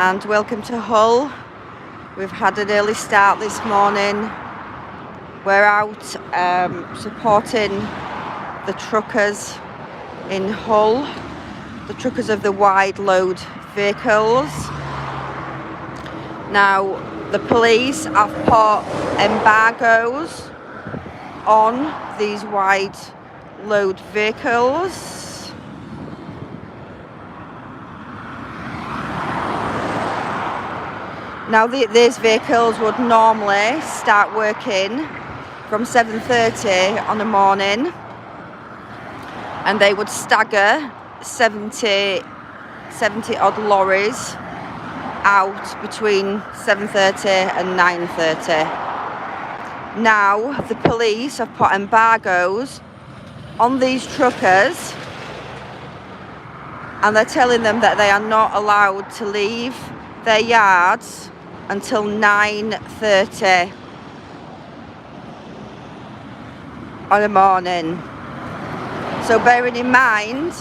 And welcome to Hull. We've had an early start this morning. We're out supporting the truckers in Hull, the truckers of the wide load vehicles. Now, the police have put embargoes on these wide load vehicles. Now these vehicles would normally start working from 7:30 on the morning, and they would stagger 70 odd lorries out between 7:30 and 9:30. Now the police have put embargoes on these truckers, and they're telling them that they are not allowed to leave their yards until 9:30 on the morning. So bearing in mind,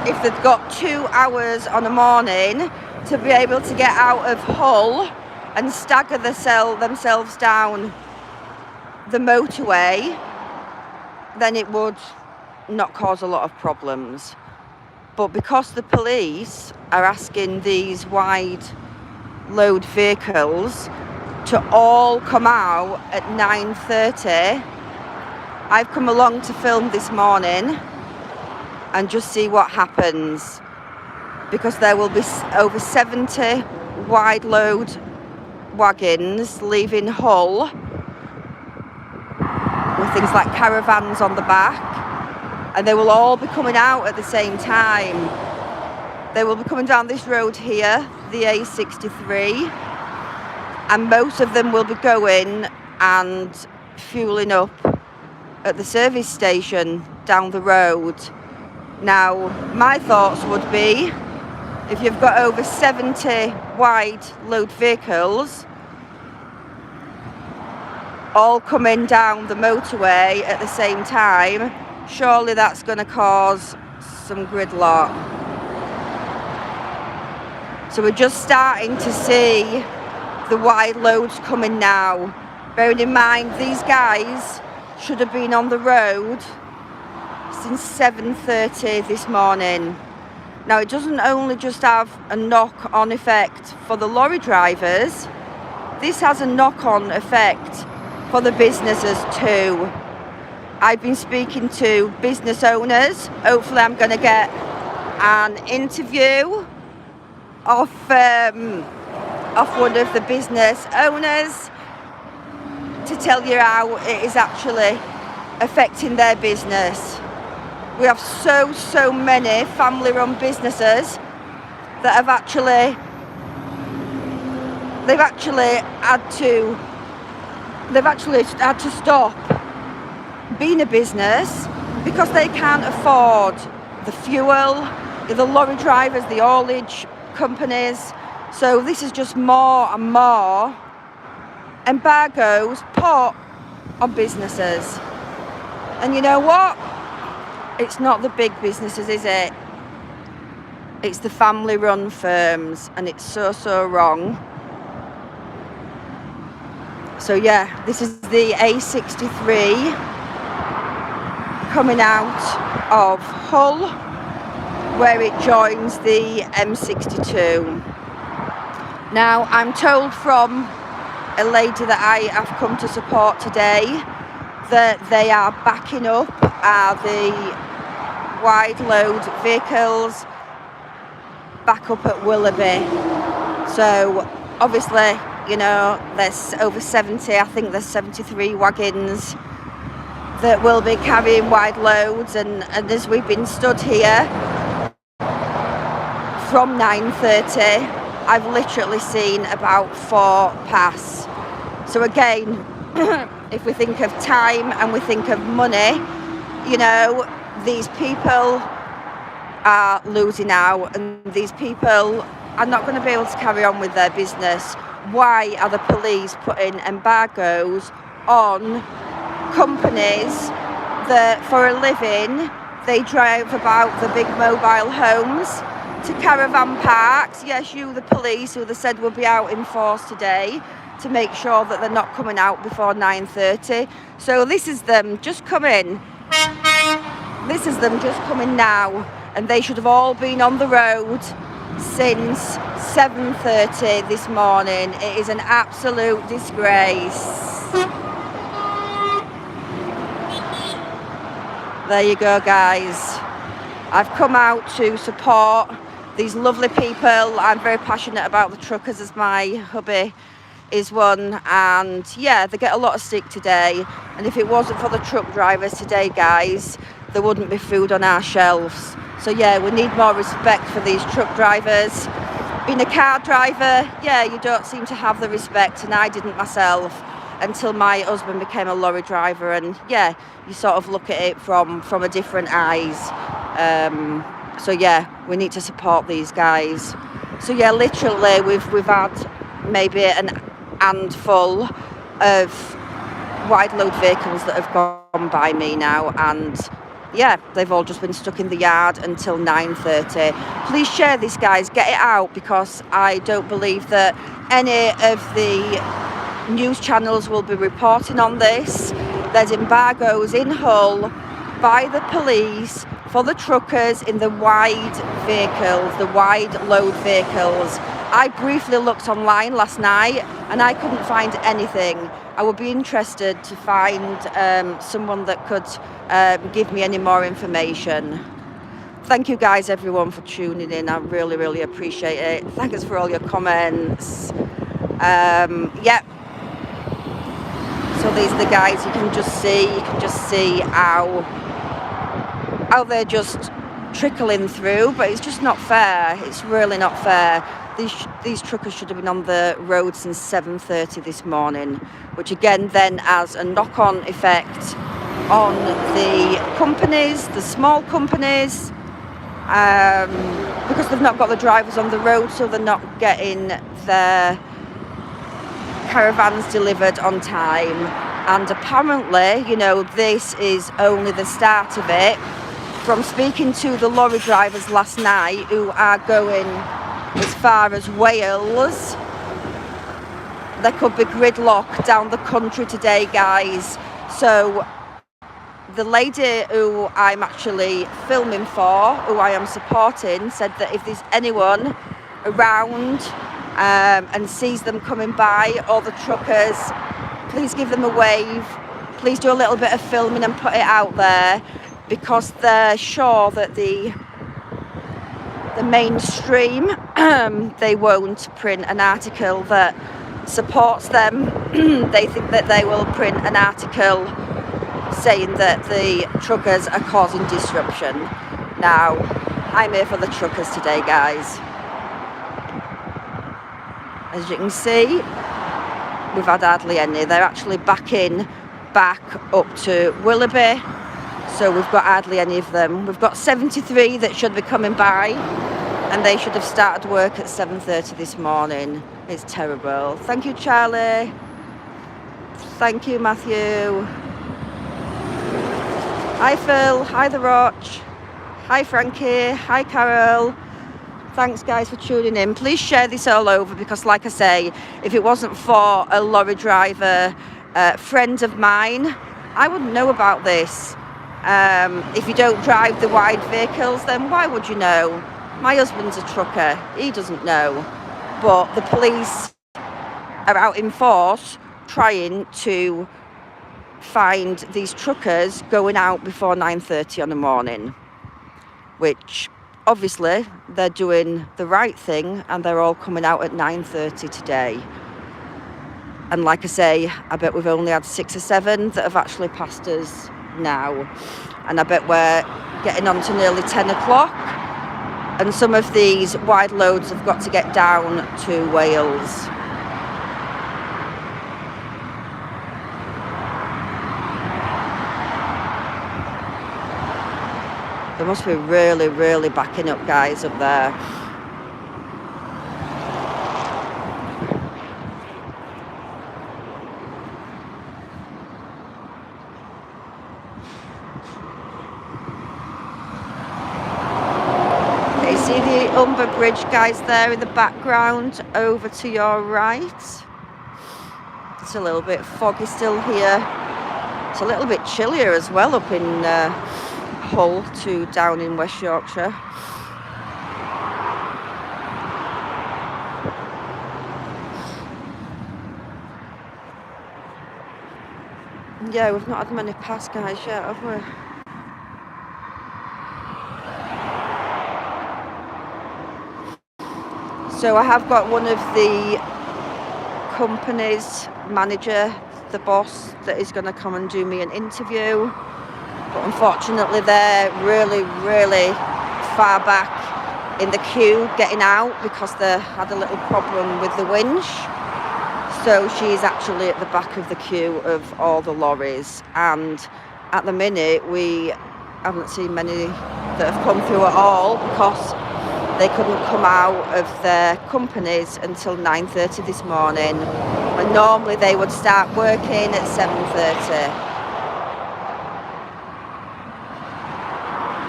if they've got 2 hours on the morning to be able to get out of Hull and stagger themselves down the motorway, then it would not cause a lot of problems. But because the police are asking these wide load vehicles to all come out at 9:30, I've come along to film this morning and just see what happens, because there will be over 70 wide load wagons leaving Hull with things like caravans on the back, and they will all be coming out at the same time. They will be coming down this road here, the A63, and most of them will be going and fueling up at the service station down the road. Now, my thoughts would be, if you've got over 70 wide load vehicles all coming down the motorway at the same time, surely that's going to cause some gridlock. So we're just starting to see the wide loads coming now. Bearing in mind, these guys should have been on the road since 7:30 this morning. Now, it doesn't only just have a knock-on effect for the lorry drivers, this has a knock-on effect for the businesses too. I've been speaking to business owners. Hopefully I'm going to get an interview off one of the business owners to tell you how it is actually affecting their business. We have so many family-run businesses that have actually had to stop being a business because they can't afford the fuel, the lorry drivers, the haulage companies. So this is just more and more embargoes put on businesses. And you know what? It's not the big businesses, is it? It's the family-run firms, and it's so wrong. So yeah, this is the A63 coming out of Hull, where it joins the M62. Now, I'm told from a lady that I have come to support today that they are backing up the wide load vehicles back up at Willoughby. So obviously, you know, there's over 70, I think there's 73 wagons that will be carrying wide loads, and as we've been stood here from 9:30, I've literally seen about 4 pass. So again, if we think of time and we think of money, you know, these people are losing out, and these people are not going to be able to carry on with their business. Why are the police putting embargoes on companies that for a living they drive about the big mobile homes to caravan parks. Yes, you, the police, who they said will be out in force today to make sure that they're not coming out before 9:30. So this is them just coming. This is them just coming now, and they should have all been on the road since 7:30 this morning. It is an absolute disgrace. There you go, guys. I've come out to support these lovely people. I'm very passionate about the truckers, as my hubby is one, and yeah, they get a lot of stick today, and if it wasn't for the truck drivers today, guys, there wouldn't be food on our shelves. So yeah, we need more respect for these truck drivers. Being a car driver, yeah, you don't seem to have the respect, and I didn't myself until my husband became a lorry driver, and yeah, you sort of look at it from a different eyes. So yeah, we need to support these guys. So yeah, literally we've had maybe an handful of wide load vehicles that have gone by me now, and yeah, they've all just been stuck in the yard until 9:30. Please share this, guys, get it out, because I don't believe that any of the news channels will be reporting on this. There's embargoes in Hull by the police for the truckers in the wide vehicles, the wide load vehicles. I briefly looked online last night and I couldn't find anything. I would be interested to find someone that could give me any more information. Thank you, guys, everyone, for tuning in. I really, really appreciate it. Thanks for all your comments. Yep. So these are the guys. You can just see how they're just trickling through, but it's just not fair. It's really not fair. These truckers should have been on the road since 7:30 this morning, which again then has a knock-on effect on the companies, the small companies, because they've not got the drivers on the road, so they're not getting their caravans delivered on time. And apparently, you know, this is only the start of it. From speaking to the lorry drivers last night, who are going as far as Wales, there could be gridlock down the country today, guys. So the lady who I'm actually filming for, who I am supporting, said that if there's anyone around and sees them coming by, or the truckers, please give them a wave. Please do a little bit of filming and put it out there, because they're sure that the mainstream, they won't print an article that supports them. They think that they will print an article saying that the truckers are causing disruption. Now, I'm here for the truckers today, guys. As you can see, we've had hardly any. They're actually back up to Willoughby. So we've got hardly any of them. We've got 73 that should be coming by, and they should have started work at 7:30 this morning. It's terrible. Thank you, Charlie. Thank you, Matthew. Hi, Phil. Hi, The Roch. Hi, Frankie. Hi, Carol. Thanks, guys, for tuning in. Please share this all over, because like I say, if it wasn't for a lorry driver friend of mine, I wouldn't know about this. If you don't drive the wide vehicles, then why would you know? My husband's a trucker. He doesn't know. But the police are out in force trying to find these truckers going out before 9:30 on the morning, which obviously they're doing the right thing, and they're all coming out at 9:30 today. And like I say, I bet we've only had 6 or 7 that have actually passed us now, and I bet we're getting on to nearly 10 o'clock, and some of these wide loads have got to get down to Wales. They must be really, really backing up, guys, up there. Humber Bridge, guys, there in the background, over to your right. It's a little bit foggy still here. It's a little bit chillier as well up in Hull to down in West Yorkshire. Yeah, we've not had many pass guys yet, have we? So I have got one of the company's manager, the boss, that is going to come and do me an interview. But unfortunately they're really, really far back in the queue getting out because they had a little problem with the winch. So she's actually at the back of the queue of all the lorries, and at the minute we haven't seen many that have come through at all because they couldn't come out of their companies until 9:30 this morning, when normally they would start working at 7:30.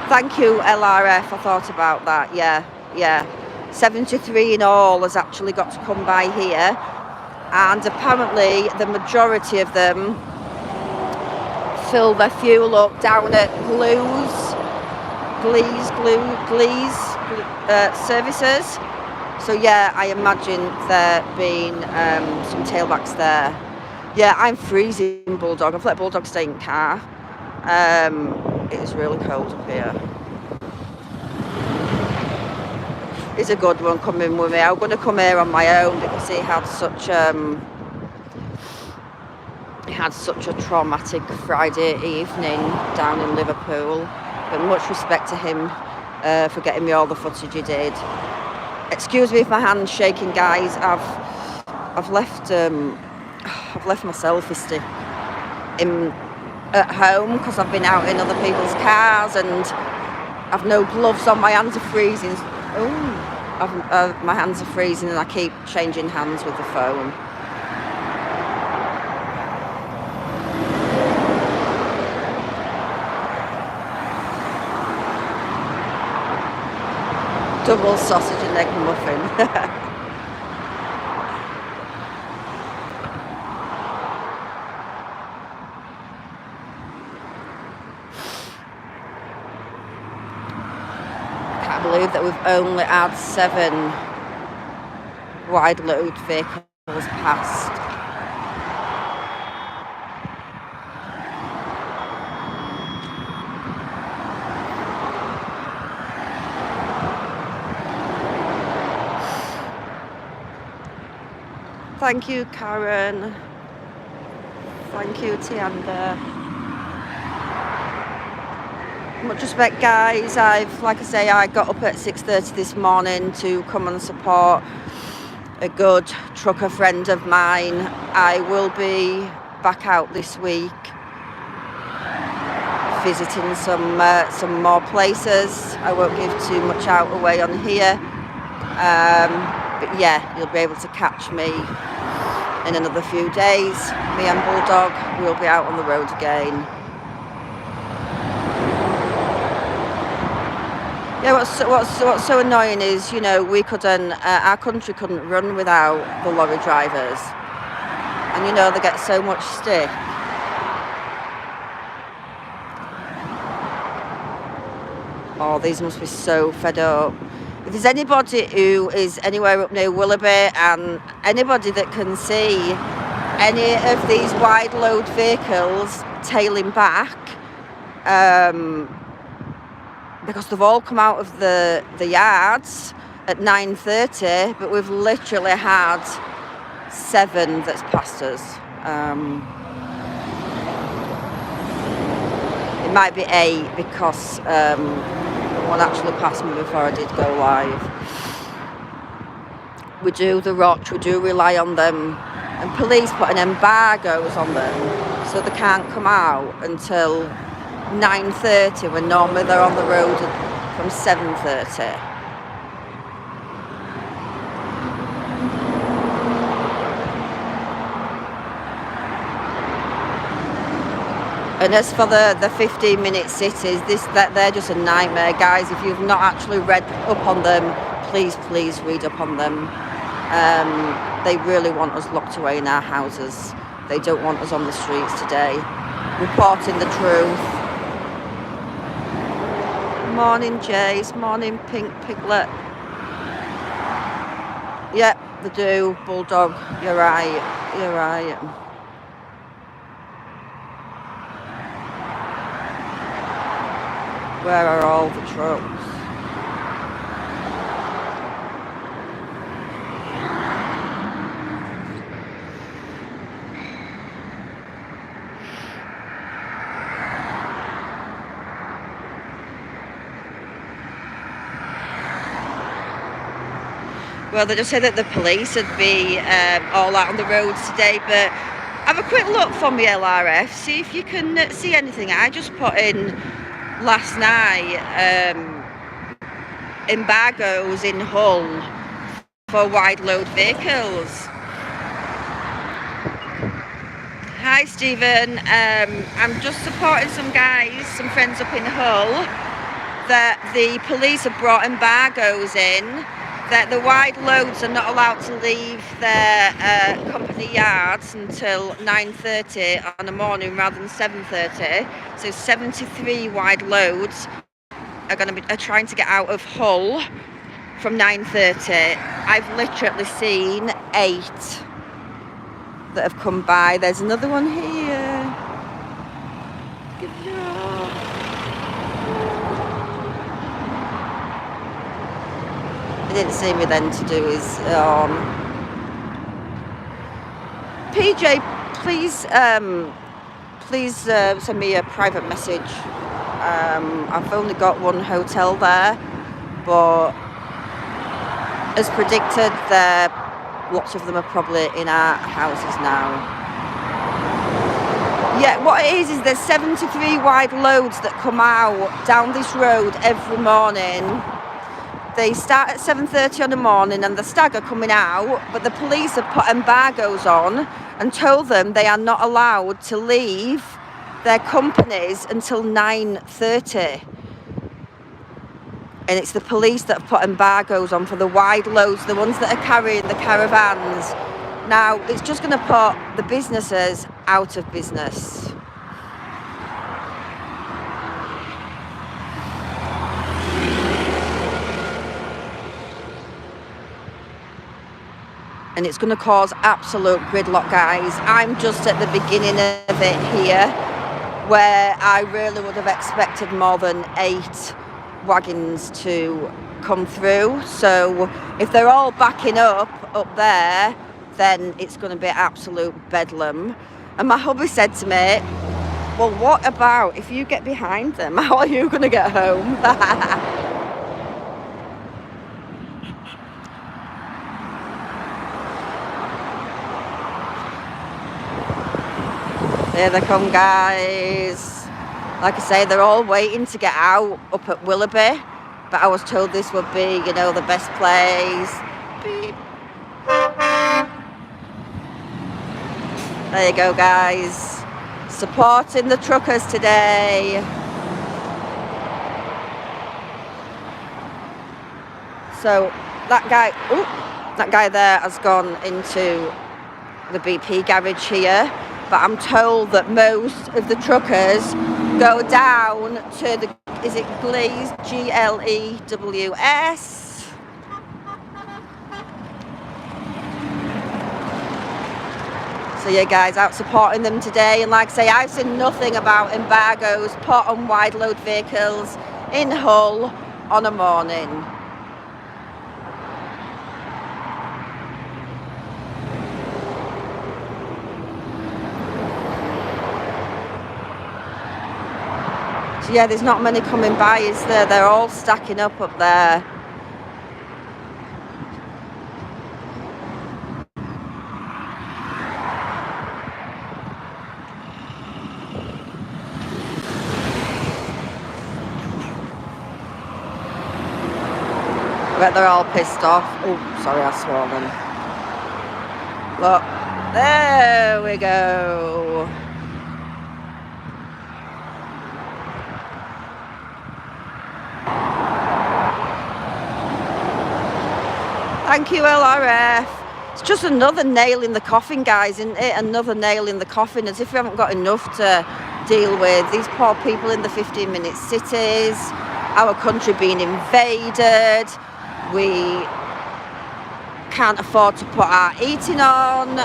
Thank you, LRF, I thought about that, yeah. 73 in all has actually got to come by here. And apparently the majority of them fill their fuel up down at Glees services. So yeah, I imagine there being some tailbacks there. Yeah, I'm freezing, Bulldog. I've let Bulldog stay in car. It is really cold up here. It's a good one coming with me. I'm going to come here on my own because he had such a traumatic Friday evening down in Liverpool. But much respect to him for getting me all the footage he did. Excuse me if my hand's shaking, guys. I've left my selfie stick at home because I've been out in other people's cars and I've no gloves on. My hands are freezing. My hands are freezing and I keep changing hands with the phone. Double sausage and egg muffin. I believe that we've only had 7 wide load vehicles past. Thank you, Karen. Thank you, Tianda. Much respect, guys. Like I say, I got up at 6:30 this morning to come and support a good trucker friend of mine. I will be back out this week visiting some more places. I won't give too much out away on here, but yeah, you'll be able to catch me in another few days. Me and Bulldog will be out on the road again. Yeah, what's so annoying is, you know, our country couldn't run without the lorry drivers, and you know they get so much stick. Oh, these must be so fed up. If there's anybody who is anywhere up near Willoughby and anybody that can see any of these wide load vehicles tailing back, because they've all come out of the yards at 9:30, but we've literally had 7 that's passed us. It might be 8 because one actually passed me before I did go live. We do the Roch, we do rely on them, and police put an embargoes on them so they can't come out until 9:30 when normally they're on the road from 7:30. And as for the 15-minute cities, they're just a nightmare, guys. If you've not actually read up on them, please read up on them. They really want us locked away in our houses. They don't want us on the streets today. Reporting the truth. Morning, Jace. Morning, Pink Piglet. Yep, they do. Bulldog. You're right. You're right. Where are all the trucks? Well, they just said that the police would be all out on the roads today, but have a quick look for me, LRF, see if you can see anything. I just put in last night embargoes in Hull for wide load vehicles. Hi Stephen, I'm just supporting some guys, some friends up in Hull, that the police have brought embargoes in, that the wide loads are not allowed to leave their company yards until 9:30 on the morning rather than 7:30. So 73 wide loads are trying to get out of Hull from 9:30. I've literally seen 8 that have come by. There's another one here. Give it up. He didn't see me then to do his PJ, please send me a private message. I've only got one hotel there, but as predicted, lots of them are probably in our houses now. Yeah, what it is there's 73 wide loads that come out down this road every morning. They start at 7:30 on the morning and the stag are coming out, but the police have put embargoes on and told them they are not allowed to leave their companies until 9:30. And it's the police that have put embargoes on for the wide loads, the ones that are carrying the caravans. Now, it's just going to put the businesses out of business. And it's going to cause absolute gridlock, guys. I'm just at the beginning of it here, where I really would have expected more than 8 wagons to come through. So if they're all backing up there, then it's going to be absolute bedlam. And my hubby said to me, well, what about if you get behind them? How are you going to get home? Here they come, guys. Like I say, they're all waiting to get out up at Willoughby, but I was told this would be, you know, the best place. Beep. There you go, guys. Supporting the truckers today. So that guy there has gone into the BP garage here. But I'm told that most of the truckers go down to the, is it Glews, Glews? So yeah, guys, out supporting them today. And like I say, I've seen nothing about embargoes put on wide load vehicles in Hull on a morning. So yeah, there's not many coming by, is there? They're all stacking up there. I bet they're all pissed off. Oh, sorry, I swore then. Look, there we go. Thank you, LRF. It's just another nail in the coffin, guys, isn't it? Another nail in the coffin, as if we haven't got enough to deal with. These poor people in the 15-minute cities, our country being invaded, we can't afford to put our eating on,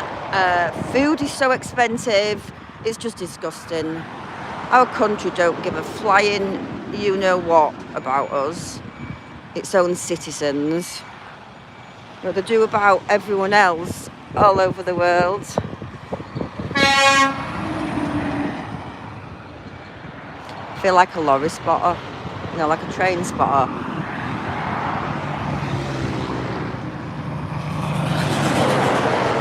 food is so expensive, it's just disgusting. Our country don't give a flying you-know-what about us, its own citizens. But they do about everyone else all over the world. I feel like a lorry spotter, you know, like a train spotter.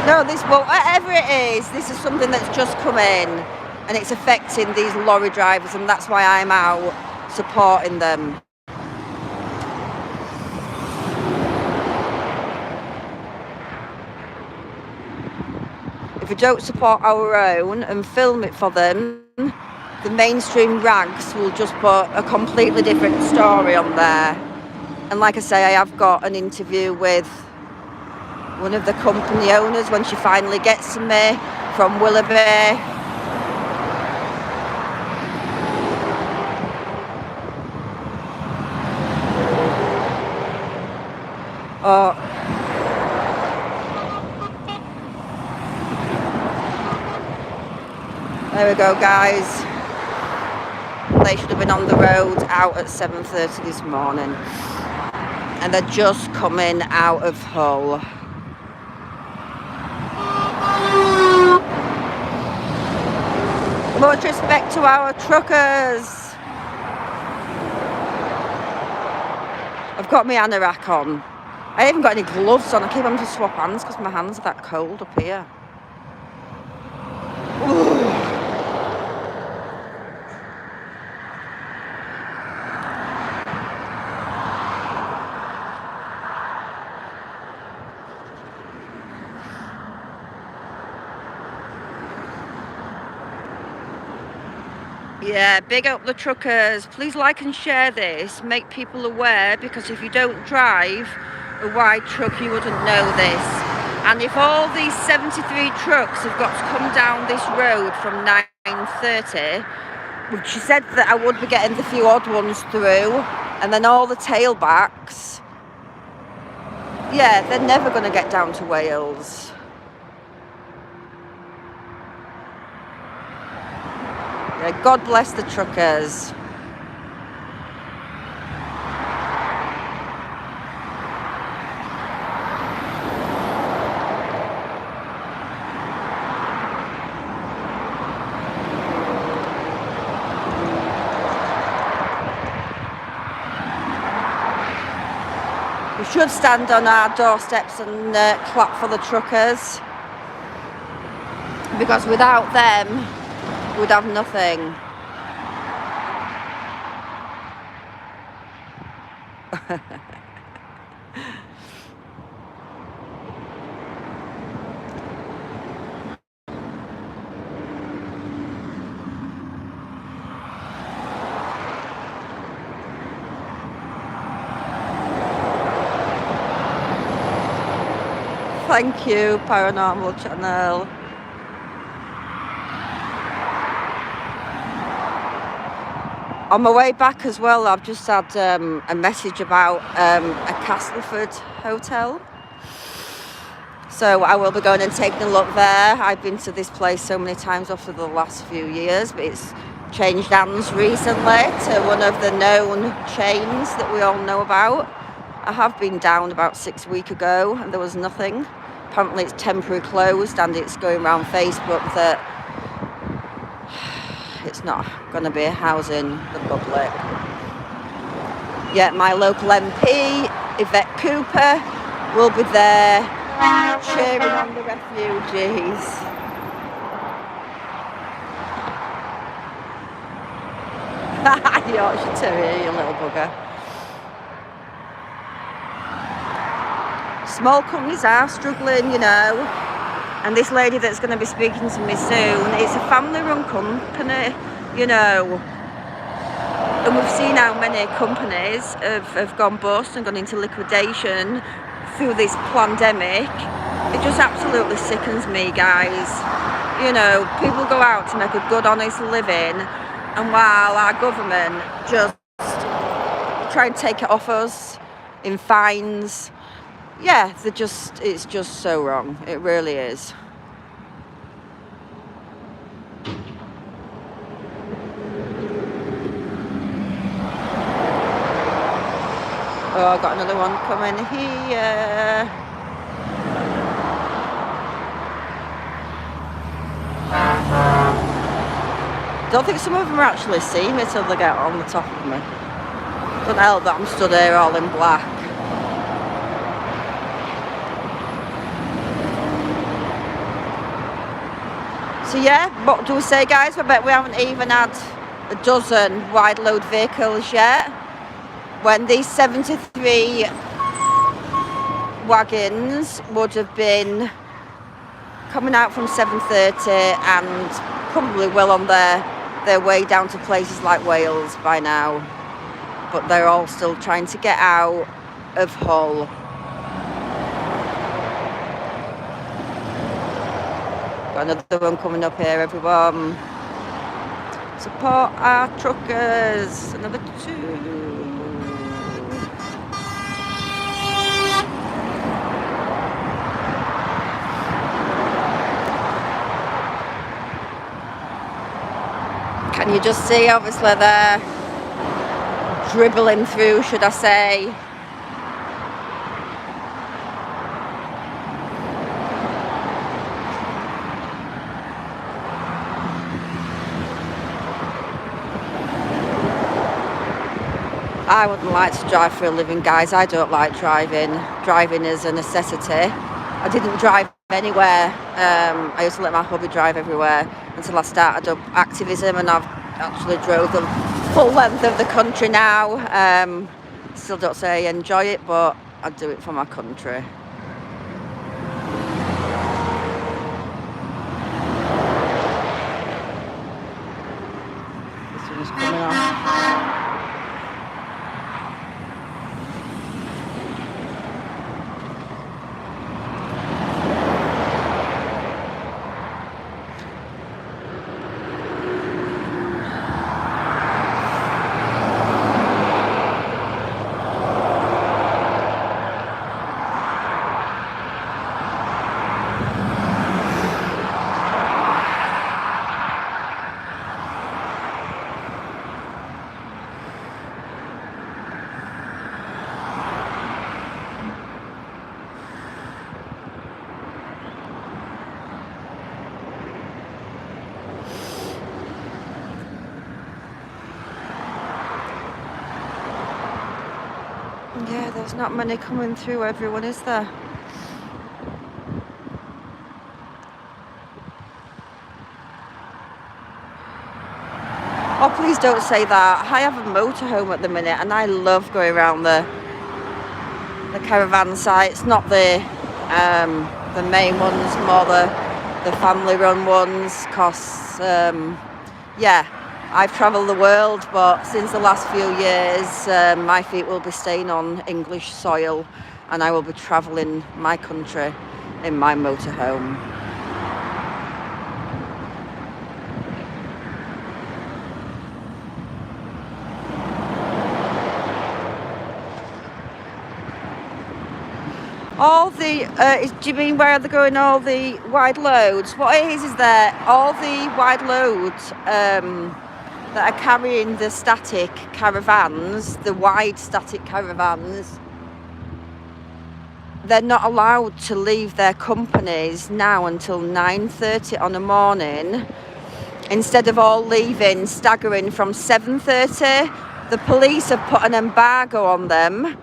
No, whatever it is, this is something that's just come in and it's affecting these lorry drivers, and that's why I'm out supporting them. If we don't support our own and film it for them, the mainstream rags will just put a completely different story on there. And like I say, I have got an interview with one of the company owners when she finally gets to me, from Willoughby. Oh, there we go, guys. They should have been on the road out at 7:30 this morning, and they're just coming out of Hull. Much respect to our truckers. I've got my anorak on. I haven't got any gloves on. I keep having to swap hands because my hands are that cold up here. Ooh. Yeah, big up the truckers. Please like and share this. Make people aware, because if you don't drive a wide truck, you wouldn't know this. And if all these 73 trucks have got to come down this road from 9:30, which she said that I would be getting the few odd ones through, and then all the tailbacks, yeah, they're never going to get down to Wales. Yeah, God bless the truckers. We should stand on our doorsteps and clap for the truckers, because without them we'd have nothing. Thank you, Paranormal Channel. On my way back as well, I've just had a message about a Castleford hotel. So I will be going and taking a look there. I've been to this place so many times over the last few years, but it's changed hands recently to one of the known chains that we all know about. I have been down about 6 weeks ago and there was nothing. Apparently it's temporary closed, and it's going around Facebook that it's not going to be housing the public. Yeah, my local MP, Yvette Cooper, will be there cheering on the refugees. Yorkshire Terrier, you little bugger. Small companies are struggling, you know, and this lady that's going to be speaking to me soon, it's a family-run company, you know, and we've seen how many companies have gone bust and gone into liquidation through this pandemic, it just absolutely sickens me, guys. You know, people go out to make a good, honest living, and while our government just try and take it off us in fines, yeah, it's just so wrong. It really is. Oh, I got another one coming here. Don't think some of them are actually seeing me till they get on the top of me. Don't help that I'm stood here all in black. So yeah, what do we say, guys? I bet we haven't even had a dozen wide load vehicles yet. When these 73 wagons would have been coming out from 7:30 and probably well on their way down to places like Wales by now. But they're all still trying to get out of Hull. Got another one coming up here, everyone. Support our truckers. Another 2. Can you just see, obviously, they're dribbling through, should I say. I wouldn't like to drive for a living, guys. I don't like driving. Driving is a necessity. I didn't drive anywhere. I used to let my hubby drive everywhere until I started up activism, and I've actually drove the full length of the country now. Still don't say I enjoy it, but I do it for my country. This one's coming off. Yeah, there's not many coming through, everyone, is there? Oh, please don't say that. I have a motorhome at the minute, and I love going around the caravan sites, not the main ones, more the family-run ones, because, yeah, I've travelled the world, but since the last few years, my feet will be staying on English soil, and I will be travelling my country in my motorhome. All the, do you mean where they're going, all the wide loads? What it is that all the wide loads that are carrying the static caravans, the wide static caravans, they're not allowed to leave their companies now until 9:30 on the morning. Instead of all leaving, staggering from 7:30, the police have put an embargo on them,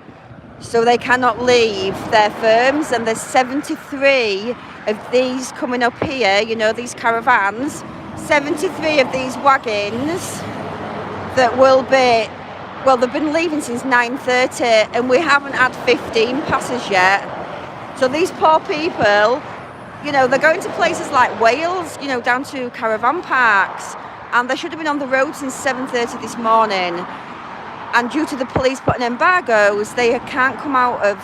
so they cannot leave their firms. And there's 73 of these coming up here, you know, these caravans, 73 of these wagons that will be, well, they've been leaving since 9:30, and we haven't had 15 passes yet. So these poor people, you know, they're going to places like Wales, you know, down to caravan parks, and they should have been on the road since 7:30 this morning. And due to the police putting embargoes, they can't come out of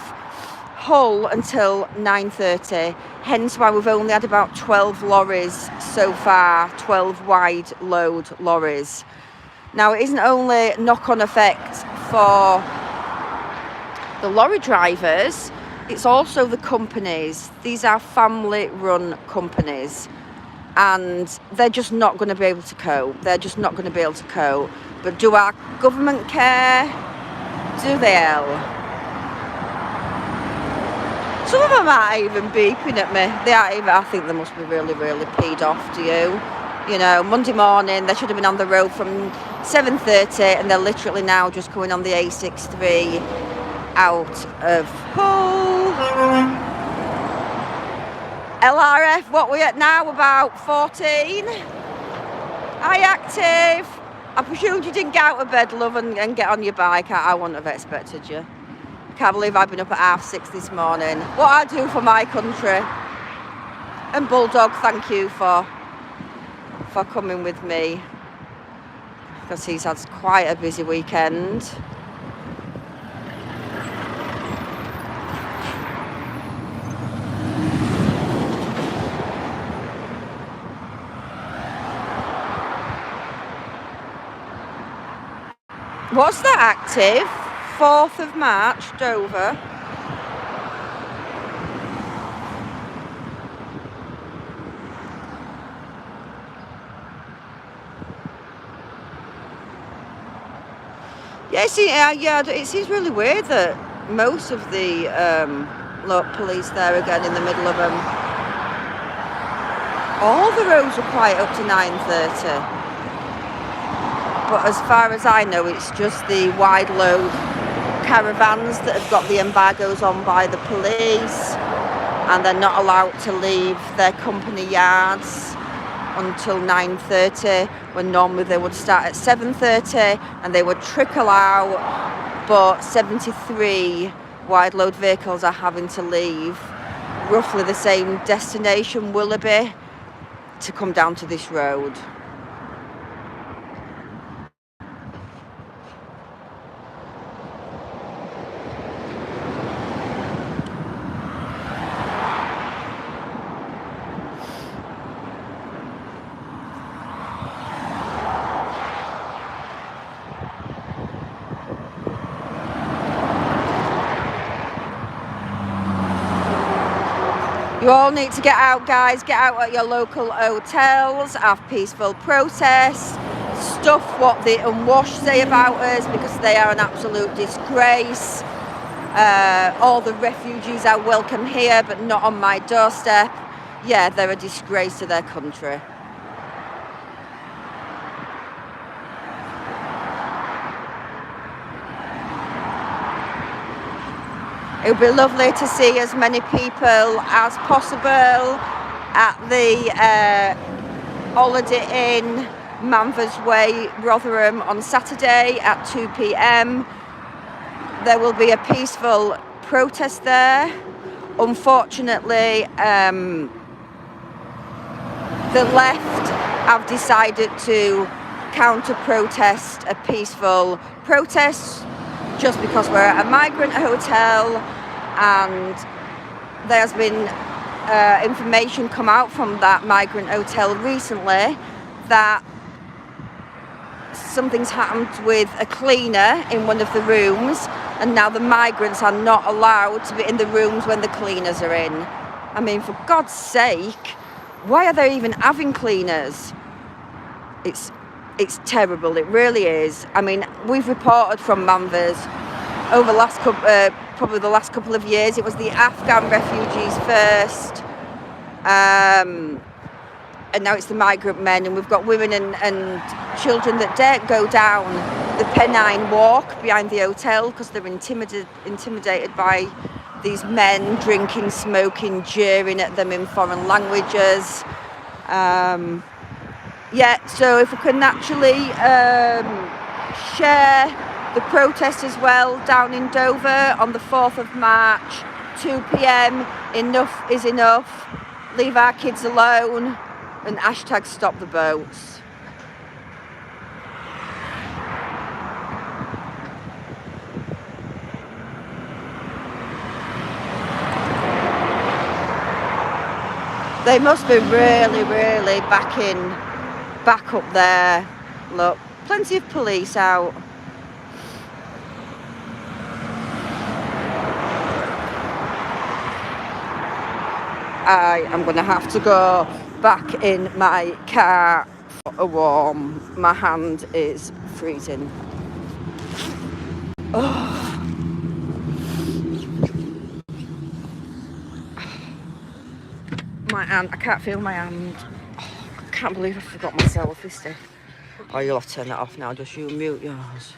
Hull until 9:30, hence why we've only had about 12 lorries so far, 12 wide load lorries. Now, it isn't only knock-on effect for the lorry drivers, it's also the companies. These are family-run companies, and they're just not going to be able to cope. They're just not going to be able to cope. But do our government care? Do they? Some of them aren't even beeping at me. They aren't even. I think they must be really, really peed off. Do you? You know, Monday morning, they should have been on the road from 7:30, and they're literally now just coming on the A63 out of Hull. LRF, what we at now? About 14. Hi, active. I presumed you didn't get out of bed, love, and get on your bike. I wouldn't have expected you. Can't believe I've been up at 6:30 this morning. What I do for my country. And Bulldog, thank you for coming with me, because he's had quite a busy weekend. What's that active? 4th of March, Dover. Yeah, it seems really weird that most of the police there are getting in the middle of them. All the roads are quiet up to 9:30. But as far as I know, it's just the wide load caravans that have got the embargoes on by the police, and they're not allowed to leave their company yards until 9:30, when normally they would start at 7:30 and they would trickle out, but 73 wide load vehicles are having to leave roughly the same destination, Willoughby, to come down to this road. You all need to get out, guys. Get out at your local hotels, have peaceful protests, stuff what the unwashed say about us, because they are an absolute disgrace. All the refugees are welcome here, but not on my doorstep. Yeah, they're a disgrace to their country. It would be lovely to see as many people as possible at the Holiday Inn, Manvers Way, Rotherham on Saturday at 2 p.m. There will be a peaceful protest there. Unfortunately, the left have decided to counter-protest a peaceful protest just because we're at a migrant hotel, and there has been information come out from that migrant hotel recently that something's happened with a cleaner in one of the rooms, and now the migrants are not allowed to be in the rooms when the cleaners are in. I mean, for God's sake, why are they even having cleaners? It's terrible, it really is. I mean, we've reported from Manvers over probably the last couple of years. It was the Afghan refugees first, and now it's the migrant men, and we've got women and children that daren't go down the Pennine Walk behind the hotel because they're intimidated by these men drinking, smoking, jeering at them in foreign languages. Yeah, so if we can actually share the protest as well down in Dover on the 4th of March, 2 p.m, enough is enough, leave our kids alone, and hashtag stop the boats. They must be really, really back up there. Look, plenty of police out. I am going to have to go back in my car for a warm. My hand is freezing. Oh. My hand, I can't feel my hand. Oh, I can't believe I forgot my selfie stick. Oh, you'll have to turn that off now, just you mute yours.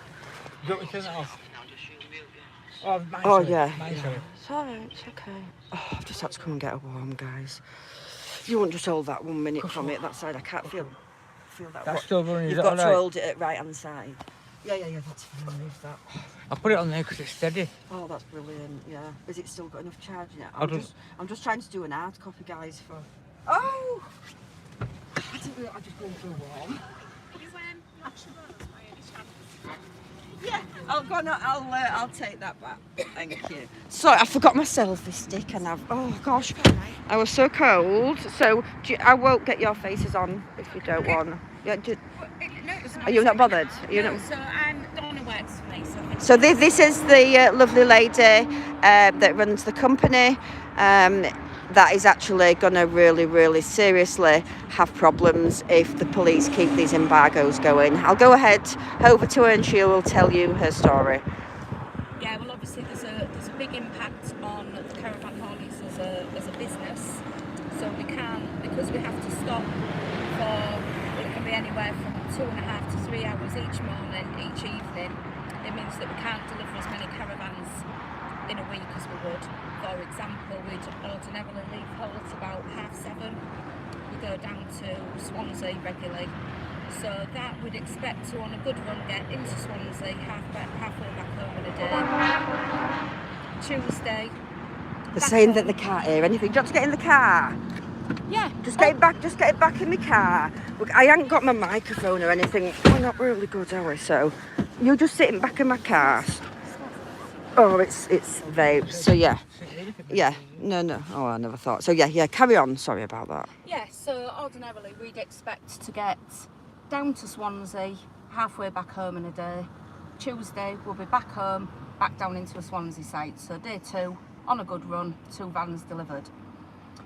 Do you want me to turn that off? Oh, yeah. It's alright, it's okay. Oh, I've just had to come and get a warm, guys. You won't just hold that 1 minute from it, that side. I can't feel that. That's still running. You've got to hold it at right hand side. Yeah, that's fine. Leave that. I'll put it on there because it's steady. Oh, that's brilliant. Yeah. Is it still got enough charge in it? I'm just trying to do an hard copy, guys. For. Oh. I just going for a warm. Yeah, I'll take that back. Thank you. Sorry, I forgot my selfie stick, and oh gosh, I was so cold. So I won't get your faces on if you don't want. Yeah, are you not bothered? So Donna works for me. So this is the lovely lady that runs the company. That is actually going to really, really seriously have problems if the police keep these embargoes going. I'll go ahead over to her and she will tell you her story. Yeah, well, obviously there's a big impact on the caravan hauliers as a business. So we can't, because we have to stop for, it can be anywhere from 2.5 to 3 hours each morning, each evening. It means that we can't deliver as many caravans in a week as we would. For example, we'd ordinarily leave Hull at about 7:30. We go down to Swansea regularly. So that we'd expect to, on a good run, get into Swansea halfway back home in a day. Tuesday. They're saying that they can't hear anything. Do you want to get in the car? Yeah. Just get it back in the car. Look, I ain't got my microphone or anything. We're not really good, are we? So you're just sitting back in my car. Oh, it's vapes. So yeah. No. Oh, I never thought. So yeah. Carry on. Sorry about that. Yeah. So ordinarily we'd expect to get down to Swansea, halfway back home in a day. Tuesday we'll be back home, back down into a Swansea site. So day 2, on a good run, 2 vans delivered.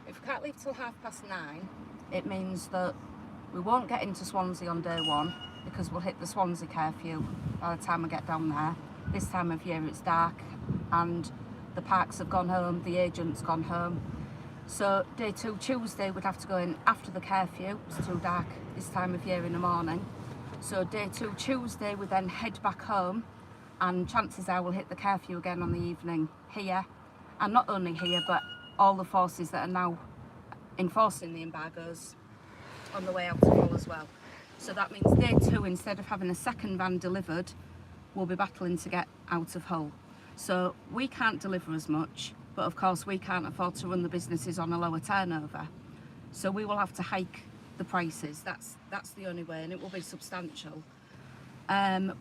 If we can't leave till 9:30, it means that we won't get into Swansea on day 1 because we'll hit the Swansea curfew by the time we get down there. This time of year it's dark and the parks have gone home, the agent's gone home. So day 2, Tuesday, we'd have to go in after the curfew. It's too dark this time of year in the morning. So day 2, Tuesday, we then head back home and chances are we'll hit the curfew again on the evening here. And not only here, but all the forces that are now enforcing the embargoes on the way out of Hull as well. So that means day 2, instead of having a second van delivered, we'll be battling to get out of Hull. So we can't deliver as much, but of course we can't afford to run the businesses on a lower turnover. So we will have to hike the prices. That's the only way, and it will be substantial,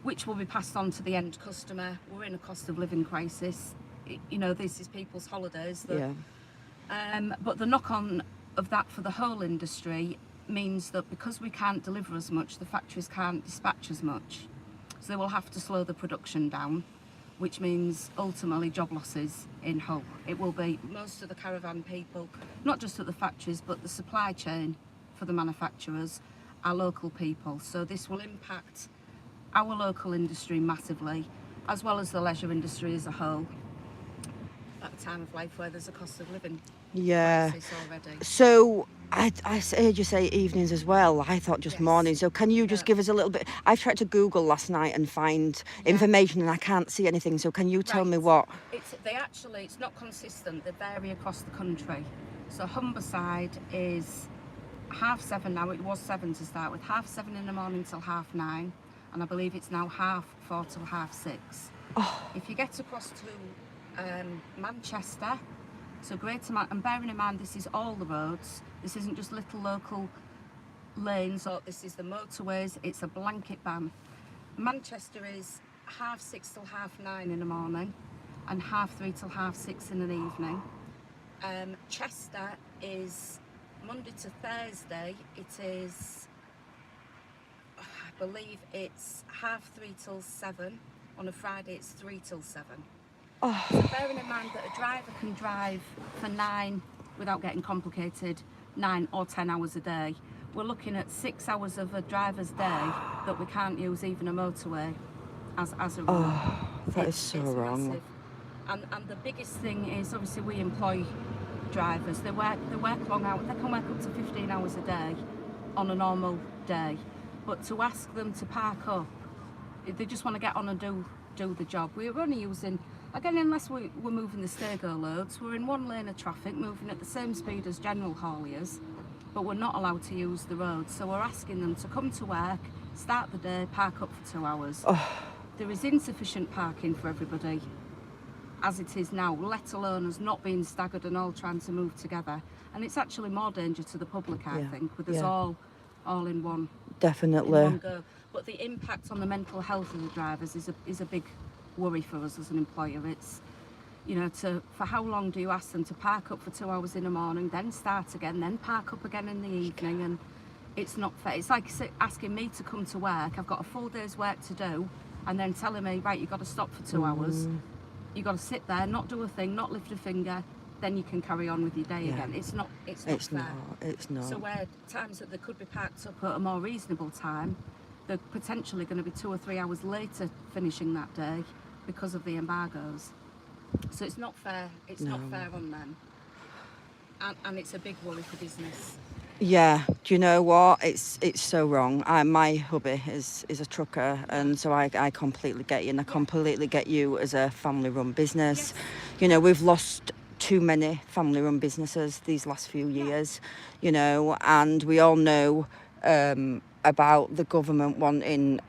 which will be passed on to the end customer. We're in a cost of living crisis. You know, this is people's holidays. But the knock-on of that for the whole industry means that because we can't deliver as much, the factories can't dispatch as much. So they will have to slow the production down, which means ultimately job losses in Hull. It will be most of the caravan people, not just at the factories, but the supply chain for the manufacturers are local people. So this will impact our local industry massively, as well as the leisure industry as a whole, at a time of life where there's a cost of living crisis already. So I heard you say evenings as well. I thought just mornings. So can you just give us a little bit? I've tried to Google last night and find information and I can't see anything. So can you tell me what? It's not consistent. They vary across the country. So Humberside is 7:30 now. It was 7 to start with. 7:30 in the morning till 9:30, and I believe it's now 4:30 till 6:30. Oh. If you get across to Manchester, so and bearing in mind this is all the roads. This isn't just little local lanes, or this is the motorways. It's a blanket ban. Manchester is 6:30 till 9:30 in the morning, and 3:30 till 6:30 in the evening. Chester is Monday to Thursday, it is, I believe it's 3:30 till 7. On a Friday, it's 3 till 7. Oh. So bearing in mind that a driver can drive for 9, without getting complicated, 9 or 10 hours a day, we're looking at 6 hours of a driver's day that we can't use even a motorway as a rule. Oh, that is so wrong. Massive. And the biggest thing is, obviously, we employ drivers. They work long hours. They can work up to 15 hours a day on a normal day. But to ask them to park up, they just want to get on and do the job. We're only using, again, unless we're moving the Stego loads, we're in one lane of traffic, moving at the same speed as general hauliers, but we're not allowed to use the road. So we're asking them to come to work, start the day, park up for 2 hours. Oh. There is insufficient parking for everybody as it is now, let alone us not being staggered and all trying to move together. And it's actually more danger to the public, I think, with us all in one. Definitely. In one go. But the impact on the mental health of the drivers is a big worry for us as an employer. It's, you know, for how long do you ask them to park up for 2 hours in the morning, then start again, then park up again in the evening? And it's not fair. It's like asking me to come to work. I've got a full day's work to do, and then telling me, right, you've got to stop for 2 hours. You've got to sit there, not do a thing, not lift a finger, then you can carry on with your day again. It's not fair. It's not. So where times that they could be parked up at a more reasonable time, they're potentially going to be 2 or 3 hours later finishing that day because of the embargoes. So it's not fair. It's not fair on them. And it's a big worry for business. Yeah, do you know what? It's so wrong. My hubby is a trucker, and so I completely get you, and I completely get you as a family-run business. Yes. You know, we've lost too many family-run businesses these last few years, you know, and we all know about the government wanting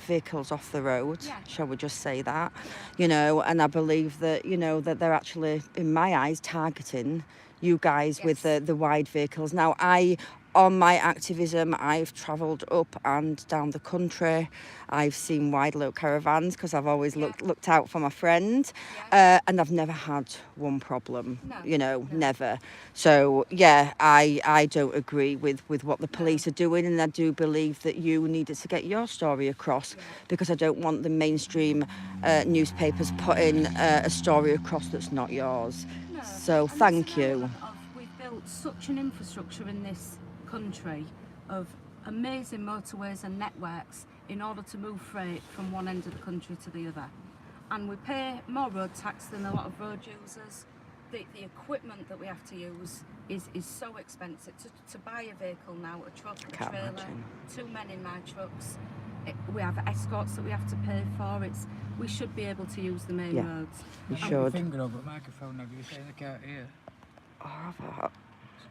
vehicles off the road, shall we just say that, you know, and I believe that, you know, that they're actually, in my eyes, targeting you guys with the wide vehicles. Now, on my activism, I've travelled up and down the country. I've seen wide load caravans because I've always looked out for my friend, and I've never had one problem. Never. So yeah, I don't agree with what the police are doing, and I do believe that you needed to get your story across because I don't want the mainstream newspapers putting a story across that's not yours. No. So and thank you. We've built such an infrastructure in this country of amazing motorways and networks in order to move freight from one end of the country to the other, and we pay more road tax than a lot of road users. The equipment that we have to use is so expensive. To buy a vehicle now, a truck, a trailer, imagine. 2 men in my trucks, we have escorts that we have to pay for. We should be able to use the main roads. We Have should. your finger over the microphone, have you saying I can't hear? Oh, have I?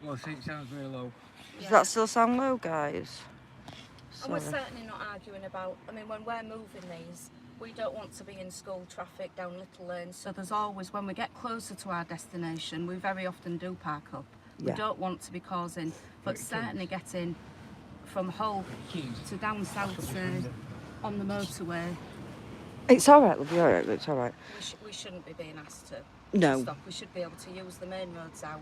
Well, see, it sounds very low. Does that still sound low, guys? And we're certainly not arguing about, I mean, when we're moving these, we don't want to be in school traffic down little lanes. So there's always, when we get closer to our destination, we very often do park up. We don't want to be causing, but certainly getting from Hull to down south, say, on the motorway. It's all right, lovely, all right, it's all right. We shouldn't be being asked to stop. We should be able to use the main roads out,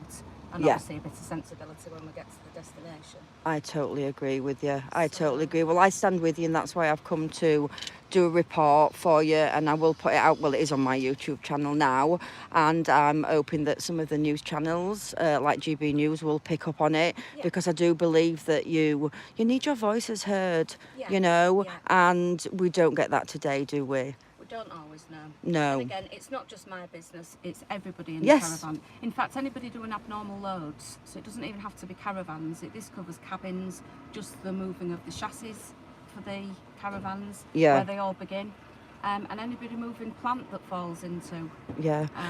and obviously a bit of sensibility when we get to the destination. I totally agree with you. I totally agree. Well, I stand with you, and that's why I've come to do a report for you, and I will put it out. Well, it is on my YouTube channel now, and I'm hoping that some of the news channels like GB News will pick up on it, because I do believe that you need your voices heard, you know, and we don't get that today, do we? We don't always know. No. And again, it's not just my business, it's everybody in the caravan. In fact, anybody doing abnormal loads, so it doesn't even have to be caravans, this covers cabins, just the moving of the chassis for the caravans, where they all begin. And anybody moving plant that falls into.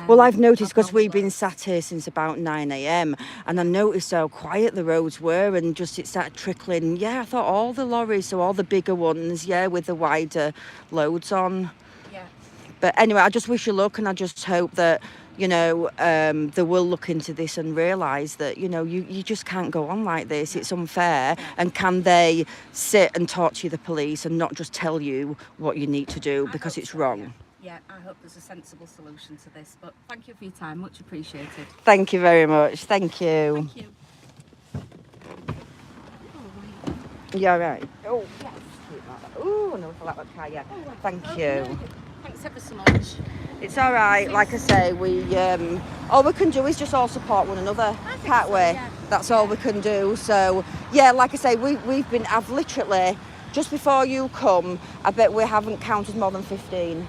Well, I've noticed, because we've been sat here since about 9 a.m. and I noticed how quiet the roads were, and just it started trickling. I thought all the lorries, so all the bigger ones, with the wider loads on. But anyway, I just wish you luck, and I just hope that, you know, they will look into this and realise that, you know, you just can't go on like this. It's unfair. And can they sit and talk to the police and not just tell you what you need to do, because it's wrong? Yeah, I hope there's a sensible solution to this. But thank you for your time. Much appreciated. Thank you very much. Thank you. Thank you. Yeah, right. Oh, Yes. oh, no, I like that car, yeah. Thank you. Okay. Thanks ever so much. It's all right. Like I say, all we can do is just all support one another, can't we? Yeah. That's all we can do. So, yeah, like I say, I've literally, just before you come, I bet we haven't counted more than 15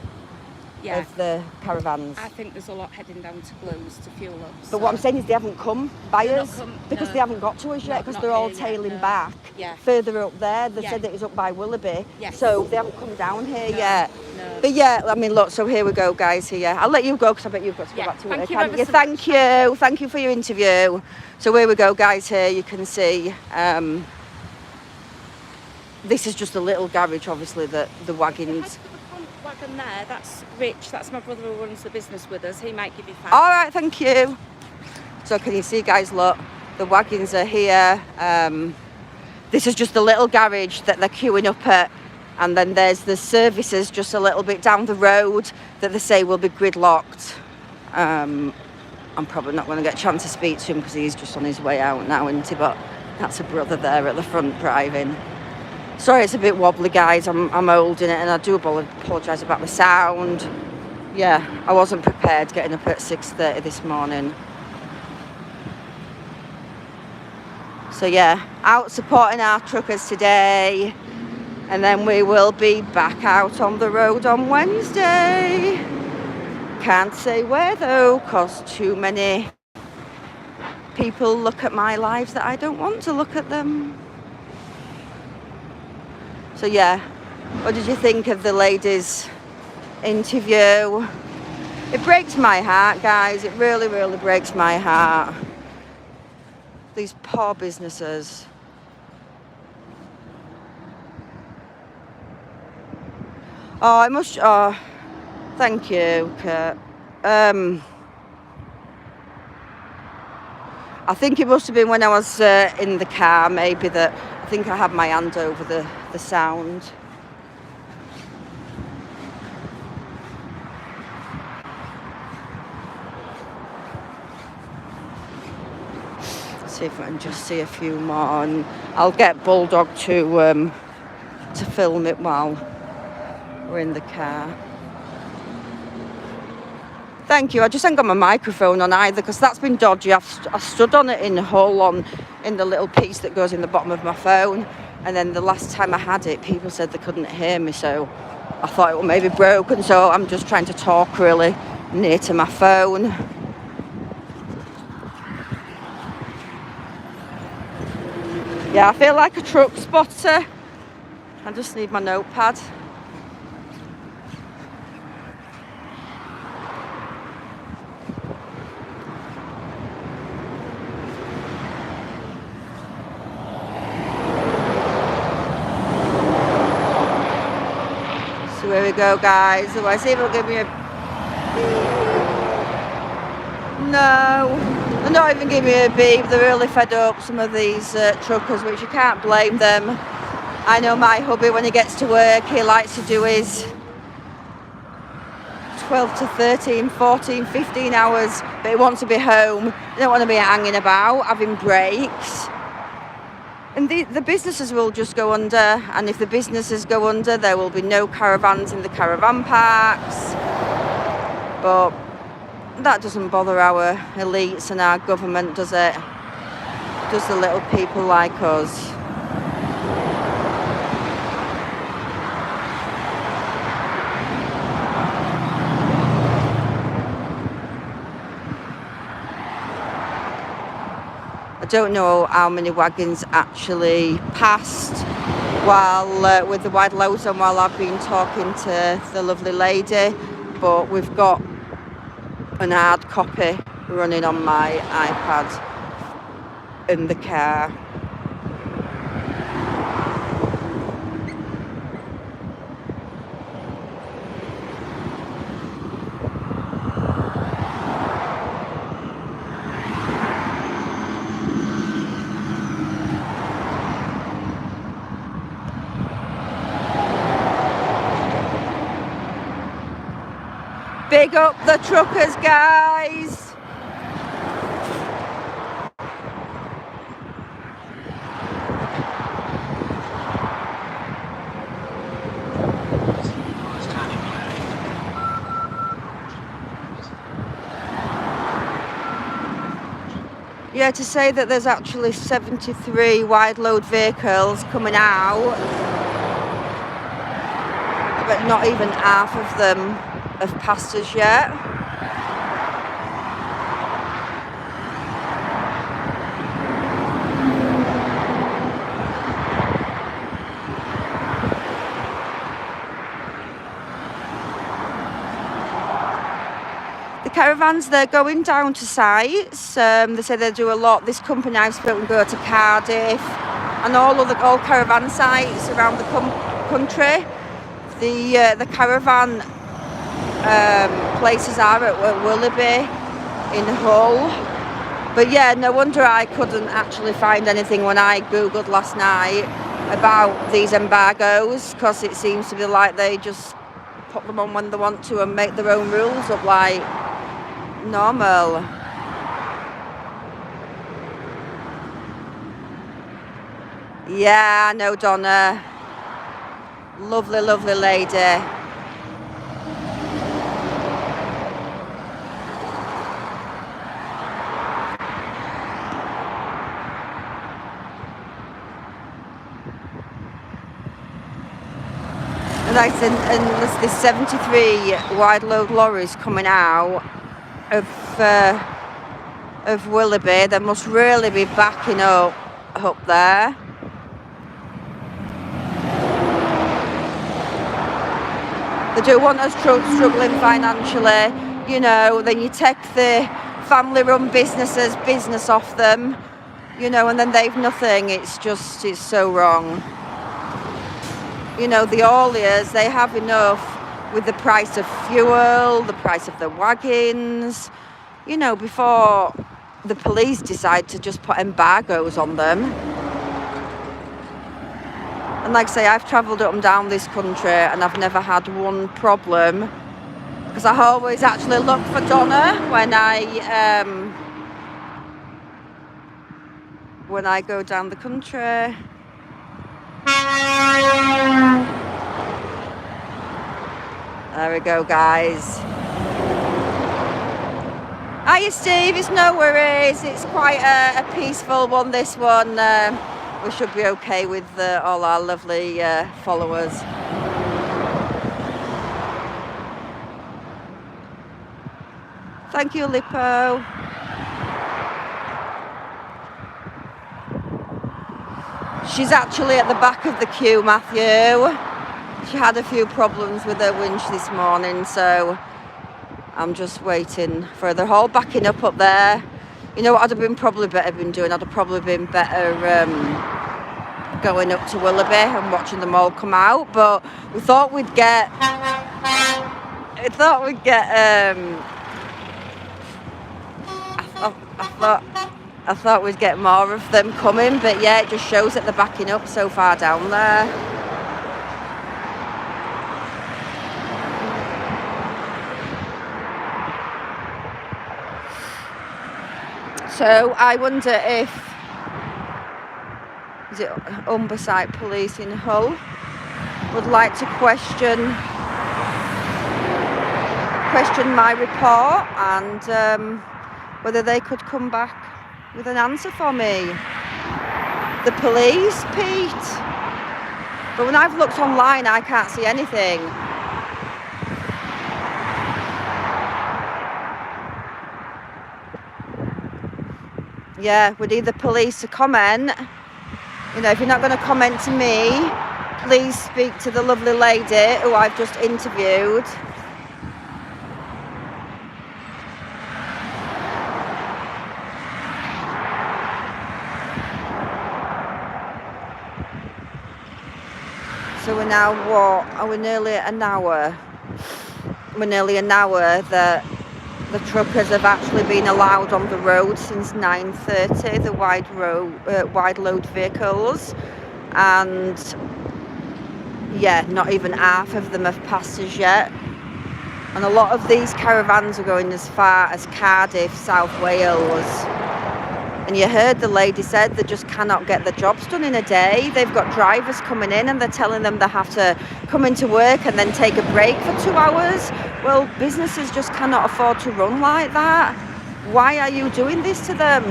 Yeah. of the caravans. I think there's a lot heading down to Blues to fuel up. But what I'm saying is they haven't come by They're not us come- because no. they haven't got to us yet, because Not they're all here yet, tailing no. back. Yeah. Further up there, they Yeah. said that it's up by Willoughby. Yes. So they haven't come down here No, yet. no. But yeah, I mean, look, so here we go, guys, here. I'll let you go because I bet you've got to go Yeah, back to thank work, you haven't ever you? so Thank much. you. Thank you for your interview. So here we go, guys, here you can see this is just a little garage, obviously, that the wagons... Wagon there, that's Rich, that's my brother who runs the business with us. He might give you 5. All right, thank you. So can you see, guys, look, the wagons are here. This is just a little garage that they're queuing up at. And then there's the services just a little bit down the road that they say will be gridlocked. I'm probably not going to get a chance to speak to him because he's just on his way out now, isn't he? But that's a brother there at the front driving. Sorry, it's a bit wobbly, guys. I'm holding it, and I do apologise about the sound. Yeah, I wasn't prepared getting up at 6:30 this morning. So yeah, out supporting our truckers today, and then we will be back out on the road on Wednesday. Can't say where though, cause too many people look at my lives that I don't want to look at them. So yeah, what did you think of the ladies' interview? It breaks my heart, guys. It really, really breaks my heart. These poor businesses. Oh, I must. Oh, thank you, Kurt. I think it must have been when I was in the car, maybe, that I think I had my hand over the sound. See if I can just see a few more, and I'll get Bulldog to film it while we're in the car. Thank you. I just haven't got my microphone on either because that's been dodgy. I stood on it in the hole in the little piece that goes in the bottom of my phone, and then the last time I had it, people said they couldn't hear me, so I thought it was maybe broken. So I'm just trying to talk really near to my phone. Yeah, I feel like a truck spotter. I just need my notepad. So here we go, guys. Otherwise, see if it'll give me a... No, they're not even giving me a beep. They're really fed up, some of these truckers, which you can't blame them. I know my hubby, when he gets to work, he likes to do his 12 to 13, 14, 15 hours, but he wants to be home. They don't want to be hanging about, having breaks. And the businesses will just go under, and if the businesses go under, there will be no caravans in the caravan parks. But that doesn't bother our elites and our government, does it? Does the little people like us? I don't know how many wagons actually passed while with the wide loads on while I've been talking to the lovely lady, but we've got an hard copy running on my iPad in the car. Big up the truckers, guys. Yeah, to say that there's actually 73 wide load vehicles coming out, but not even half of them have passed us yet. Caravans, they're going down to sites. They say they do a lot. This company I've spoken go to Cardiff and all caravan sites around the country. The caravan places are at Willoughby in Hull. But yeah, no wonder I couldn't actually find anything when I googled last night about these embargoes, because it seems to be like they just put them on when they want to and make their own rules up like normal. Yeah, I know Donna. Lovely, lovely lady. And like I said, and there's 73 wide load lorries coming out of Willoughby. They must really be backing up there. They do want us struggling financially, you know. Then you take the family-run business off them, you know, and then they've nothing. It's so wrong. You know, the hauliers, they have enough with the price of fuel, the price of the wagons, you know, before the police decide to just put embargoes on them. And like I say, I've travelled up and down this country and I've never had one problem, because I always actually look for Donna when I go down the country. There we go, guys. Hiya, Steve. It's no worries. It's quite a peaceful one, this one. We should be okay with all our lovely followers. Thank you, Lippo. She's actually at the back of the queue, Matthew. She had a few problems with her winch this morning, so I'm just waiting for her. They're all backing up there. You know what I'd have probably been doing? I'd have probably been better going up to Willoughby and watching them all come out. But we thought we'd get. I thought we'd get more of them coming, but yeah, it just shows that they're backing up so far down there. So I wonder if, is it Humberside Police in Hull, would like to question my report, and whether they could come back with an answer for me. The police, Pete. But when I've looked online, I can't see anything. Yeah, we need the police to comment. You know, if you're not going to comment to me, please speak to the lovely lady who I've just interviewed. So we're now, what, are we nearly an hour? We're nearly an hour that the truckers have actually been allowed on the road since 9:30, the wide load vehicles, and yeah, not even half of them have passed us yet. And a lot of these caravans are going as far as Cardiff, South Wales. And you heard the lady said they just cannot get the jobs done in a day. They've got drivers coming in and they're telling them they have to come into work and then take a break for 2 hours. Well, businesses just cannot afford to run like that. Why are you doing this to them?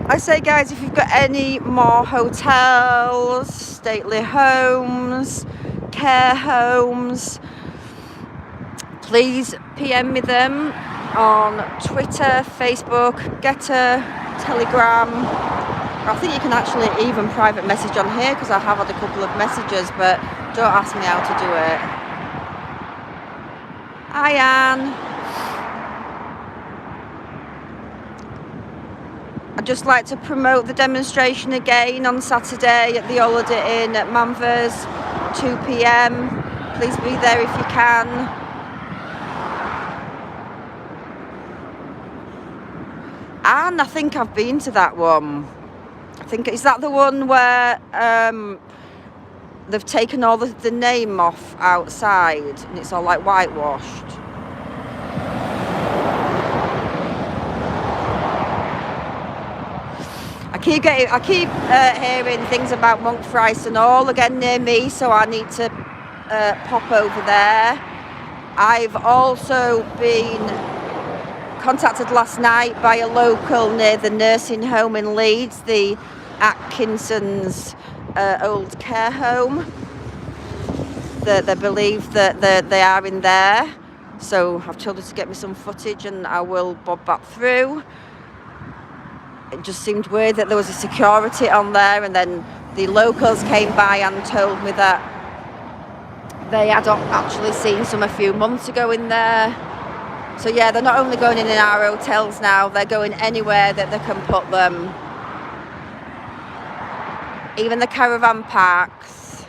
I say, guys, if you've got any more hotels, stately homes, care homes, please PM me them on Twitter, Facebook, Getter, Telegram. I think you can actually even private message on here because I have had a couple of messages, but don't ask me how to do it. Hi, Anne. I'd just like to promote the demonstration again on Saturday at the Holiday Inn at Manvers, 2 PM. Please be there if you can. And I think I've been to that one. Is that the one where they've taken all the name off outside and it's all like whitewashed? I keep hearing things about Monkfries and all again near me, so I need to pop over there. I've also been contacted last night by a local near the nursing home in Leeds, the Atkinson's old care home. They believe that they are in there, so I've told her to get me some footage and I will bob back through. It just seemed weird that there was a security on there, and then the locals came by and told me that they had actually seen some a few months ago in there. So yeah, they're not only going in our hotels now, they're going anywhere that they can put them. Even the caravan parks.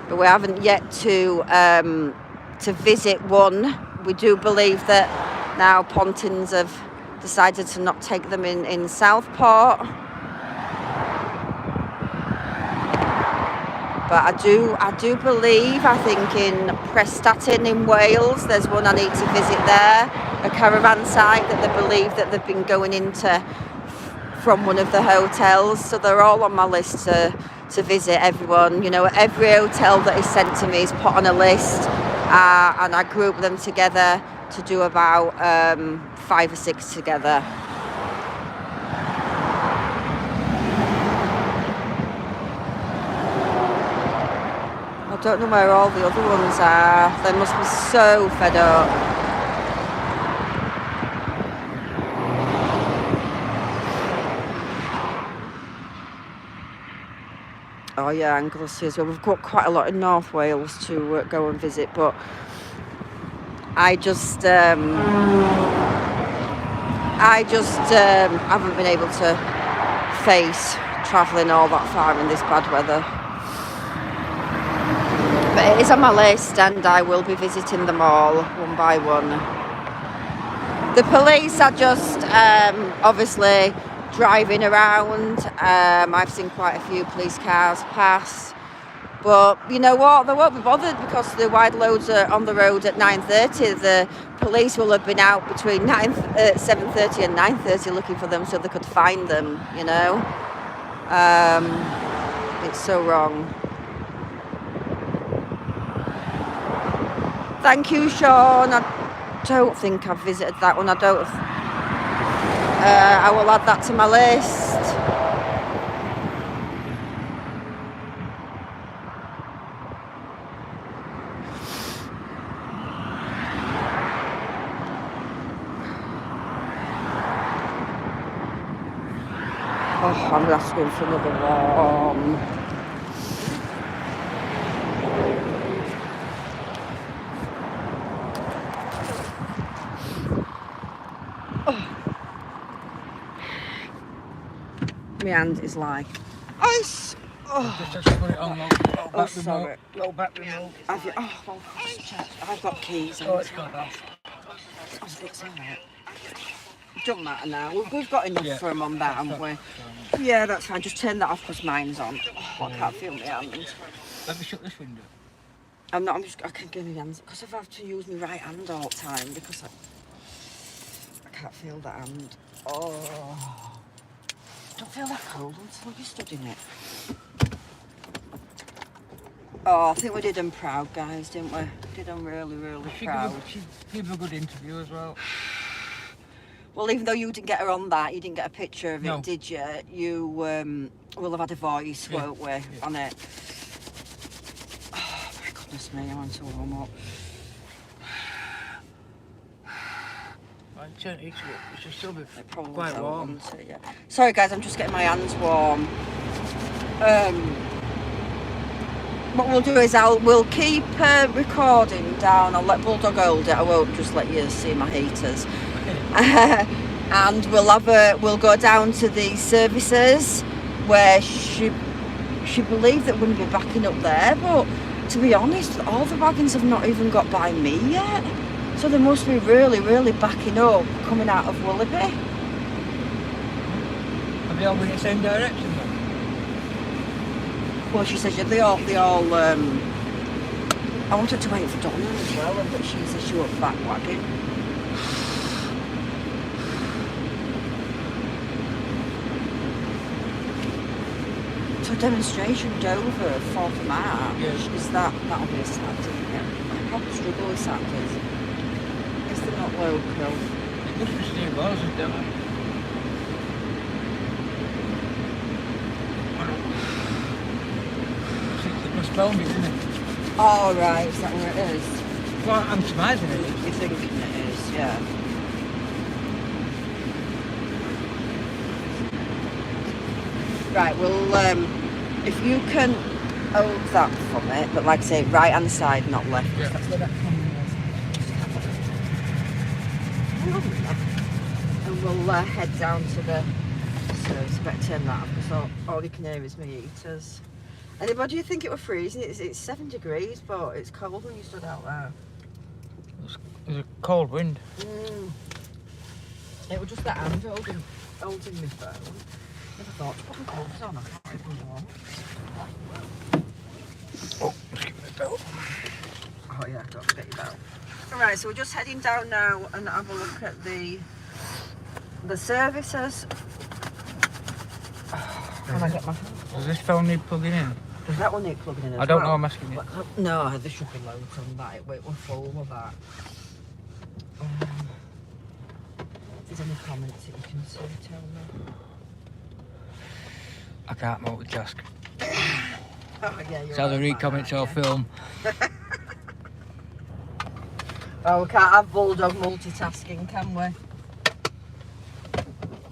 But we haven't yet to visit one. We do believe that now Pontins have decided to not take them in Southport. But I do believe, I think in Prestatyn in Wales, there's one I need to visit there, a caravan site that they believe that they've been going into from one of the hotels. So they're all on my list to visit, everyone. You know, every hotel that is sent to me is put on a list, and I group them together to do about 5 or 6 together. I don't know where all the other ones are. They must be so fed up. Oh yeah, Anglesey as well. We've got quite a lot in North Wales to go and visit, but I just haven't been able to face travelling all that far in this bad weather. But it is on my list and I will be visiting them all one by one. The police are just obviously driving around. I've seen quite a few police cars pass. But you know what? They won't be bothered because the wide loads are on the road at 9:30. The police will have been out between 7:30 and 9:30 looking for them so they could find them, you know. It's so wrong. Thank you, Sean. I don't think I've visited that one. I will add that to my list. Oh, I'm going to have to go for another one. My hand is like ice. Oh, Just put it on low sorry. Low back remote. Have you? Oh, well, I've got keys. Oh, it's gone off. I was a bit sorry. It doesn't matter now. We've got enough for them on that, haven't we? Yeah, that's fine. Just turn that off because mine's on. Oh, I can't feel my hand. Let me shut this window. I can't get my hands because I've had to use my right hand all the time because I can't feel that hand. Oh. Don't feel that cold until you stood in it. Oh, I think we did them proud, guys, didn't we? Did them really, really proud. She gave a good interview as well. Well, even though you didn't get her on that, you didn't get a picture of it, No. did you? You will have had a voice, Yeah. won't we, on it? Oh, my goodness me, I'm on to warm up. It should still be It probably quite will, warm. won't it? Yeah. Sorry, guys, I'm just getting my hands warm. What we'll do is we'll keep recording down. I'll let Bulldog hold it. I won't just let you see my heaters. And we'll go down to the services where she believed that we're going to be backing up there, but to be honest, all the wagons have not even got by me yet, so they must be really backing up coming out of Willoughby. Have they all been in the same direction then? Well, she says, yeah, they all I wanted to wait for Donna as well, but she said she won't back wagon. So demonstration Dover, 4th of March, is that'll be a Saturday, yeah. I'll struggle with Saturdays. Guess they're not local. It must be Steve Bowles' demo. It must phone me, isn't it? Oh right, is that where it is? Well, I'm surmising it is. You're thinking it is, yeah. Right, well, if you can hold that for me, but like I say, right hand side, not left. Yeah. That's where that camera is. And we'll head down to the service. Better turn that off because all you can hear is my heaters. Anybody think it were freezing? It's 7 degrees, but it's cold when you stood out there. There's a cold wind. It was just that hand holding my phone. Never thought to put my gloves on. I can't even walk. Oh, let's give it a belt. Oh yeah, don't forget your belt. Alright, so we're just heading down now and have a look at the services. Can I get my phone? Does this phone need plugging in? Does that one need plugging in as I don't well? know, I'm asking you. No, there should be loads on that. We're full with that. If there's any comments that you can see, tell me. I can't multitask. Oh yeah, you're It's either right read about comments that, or yeah. film. Oh, we can't have Bulldog multitasking, can we?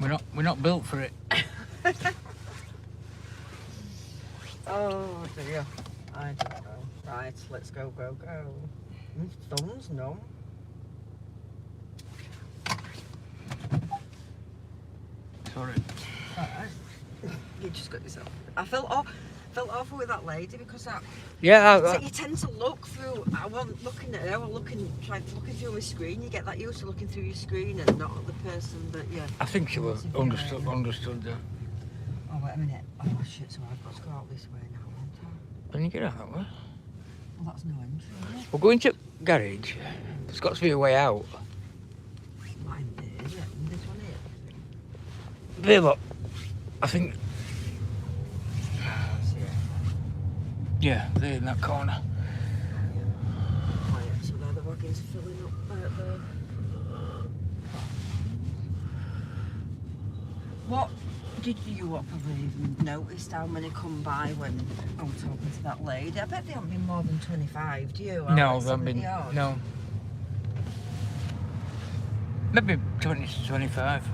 We're not built for it. Oh dear, I don't know. Right, let's go. Thumbs, no. Sorry. You just got yourself. I felt awful with that lady because Yeah, you tend to look through. I wasn't looking at her. I was looking through my screen. You get that used to looking through your screen and not at the person that you. I think she was understood that. Oh wait a minute. Oh shit! So I've got to go out this way now, haven't I? When you get out that way? Well, that's no entry. Is it? We'll go into garage. There's got to be a way out. Mine there, is it? And this one here. There, look. I think. Yeah, there in that corner. Oh yeah. So now the wagon's filling up out there. What did you probably even notice how many come by when I was talking to that lady? I bet they haven't been more than 25, do you? No, Like there haven't been. 70 odd? No. Maybe 20 to 25.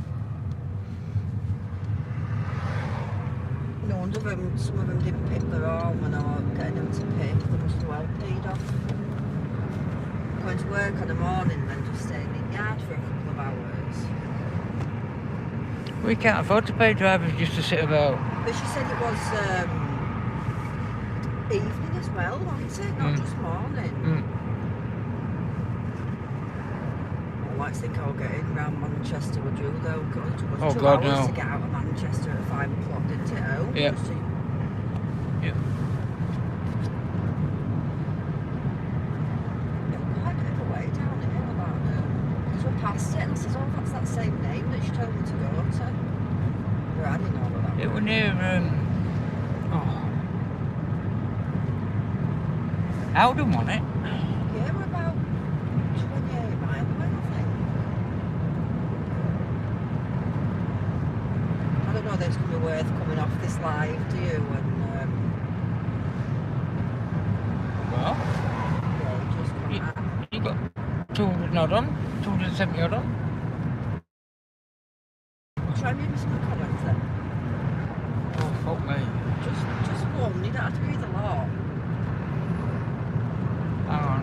No wonder some of them didn't pick their arm and are getting them to pick. They must have well paid off. Going to work in the morning and then just staying in yard for a couple of hours. We can't afford to pay drivers just to sit about. But she said it was evening as well, wasn't it? Not just morning. I'd like to think I'll get in round Manchester, would you though? It took us 2 God, hours no. to get out of Manchester at 5 o'clock, didn't it? Oh, Yeah. just to- Yeah. quite a bit of a way down the hill about it. Because we're past it and I says, oh, that's that same name that she told me to go to. We're adding all of that. It was near. Howden, wasn't it? Yeah, we're about 28 miles away, I think. live, do you? And Well, yeah, you just come you, out. you got 200 odd on, 270 odd on. Try and read me some of the comments then. Oh, fuck me. Just one. You don't have to read a lot. Hang on.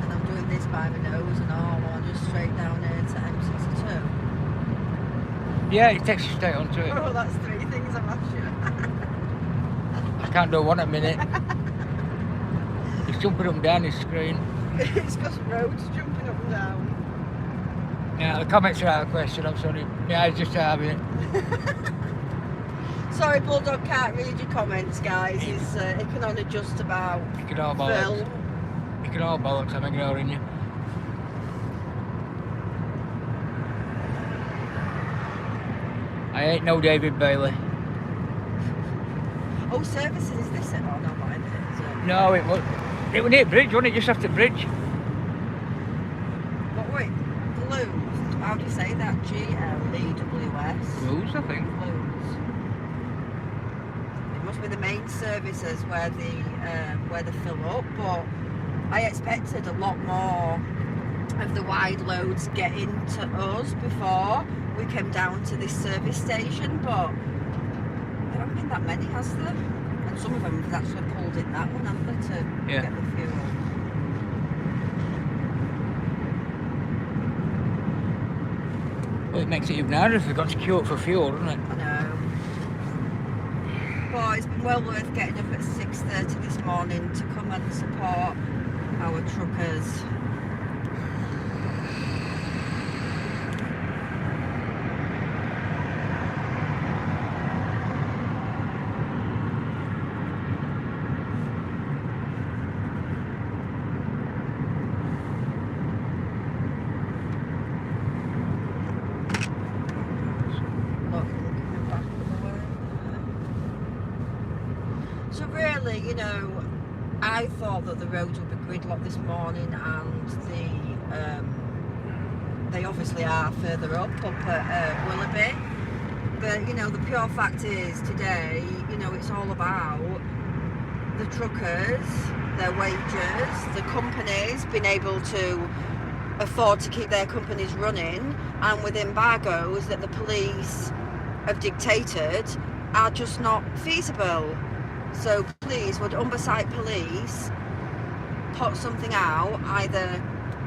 And I'm doing this by my nose and all, or just straight down here to M62. Yeah, it takes you straight onto it. Oh, that's 3 things I'm after. I can't do one at a minute. It's jumping up and down this screen. It's got roads jumping up and down. Yeah, the comments are out of question, I'm sorry. My eyes just having it. Sorry, Bulldog can't read your comments, guys. He can only just about You can all bollocks. fill. You can all bollocks, I'm ignoring you. I ain't no David Bailey. Oh, services is this it? Oh, no, mine is it? No, it was near Bridge, wasn't it? Just after Bridge. What, wait, Blues? How do you say that? GLEWS? Blues, I think. Blues. It must be the main services where they fill up, but I expected a lot more of the wide loads getting to us before we came down to this service station, but there haven't been that many, has there? And some of them have actually pulled in that one, haven't they, to Yeah. get the fuel? Well, it makes it even harder if you've got to queue up for fuel, doesn't it? I know. But it's been well worth getting up at 6:30 this morning to come and support our truckers. So really, you know, I thought that the roads would be gridlocked this morning, and they obviously are further up at Willoughby. But you know, the pure fact is today, you know, it's all about the truckers, their wages, the companies being able to afford to keep their companies running, and with embargoes that the police have dictated are just not feasible. So please, would Humberside Police put something out either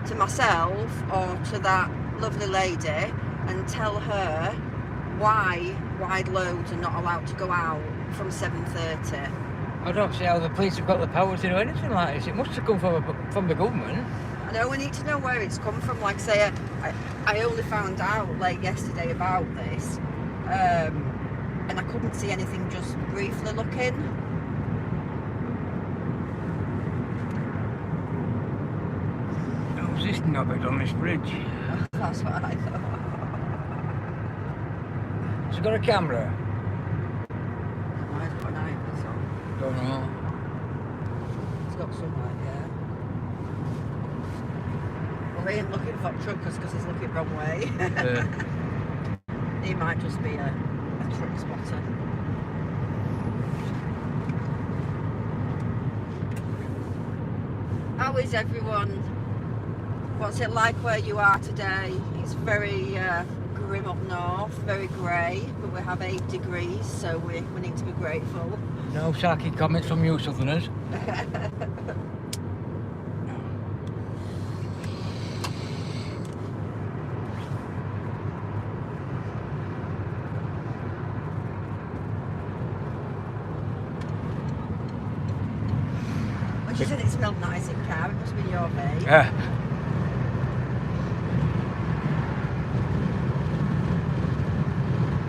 to myself or to that lovely lady and tell her why wide loads are not allowed to go out from 7:30. I don't see how the police have got the power to do anything like this. It must have come from the government. I know we need to know where it's come from. Like I say, I only found out late yesterday about this, and I couldn't see anything just briefly looking. How's this knobhead on this bridge? That's what I thought. Has it got a camera? Mine's got an iPad on. Don't know. It's got sunlight, yeah. Well, he ain't looking for truckers because he's looking wrong way. He might just be a truck spotter. How is everyone? What's it like where you are today? It's very grim up north, very grey, but we have 8 degrees, so we need to be grateful. No sarky comments from you southerners. When she said it smelled nice in car, it must be your mate. Yeah.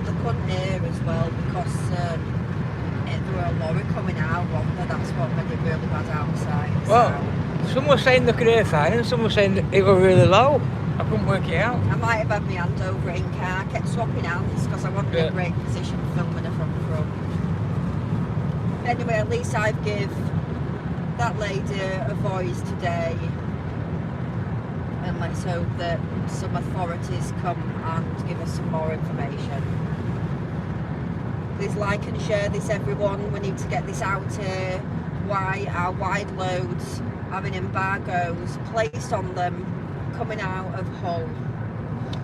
They couldn't hear as well because there were a lorry coming out, wasn't there? That's what made it really bad outside. Well, some were saying they could hear fine and some were saying that it were really low. I couldn't work it out. I might have had my hand over it in car. I kept swapping hands because I wasn't in a great position filming her from front. Anyway, at least I've give that lady a voice today. and let's hope that some authorities come and give us some more information. Please like and share this, everyone. We need to get this out here. Why are wide loads having embargoes placed on them coming out of Hull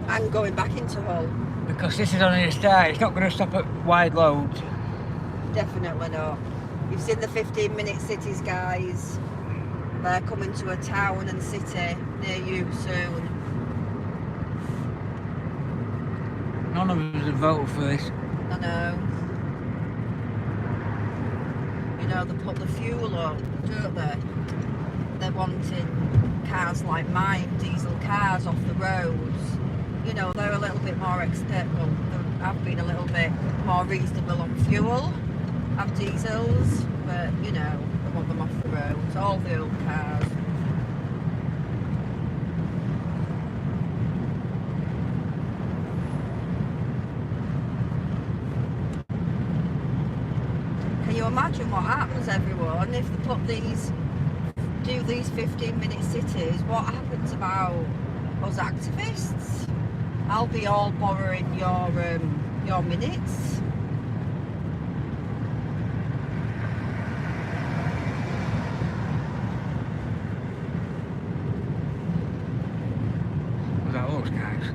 and going back into Hull? Because this is only a start. It's not going to stop at wide loads. Definitely not. You've seen the 15-minute cities, guys. They're coming to a town and city near you soon. None of us have voted for this. I know. You know, they put the fuel up, don't they? They're wanting cars like mine, diesel cars, off the roads. You know, they're a little bit more I've been a little bit more reasonable on fuel. Have diesels, but you know, they want them off the roads, all the old cars. Can you imagine what happens, everyone, if they do these 15-minute cities? What happens about us activists? I'll be all borrowing your minutes. Was that us, guys?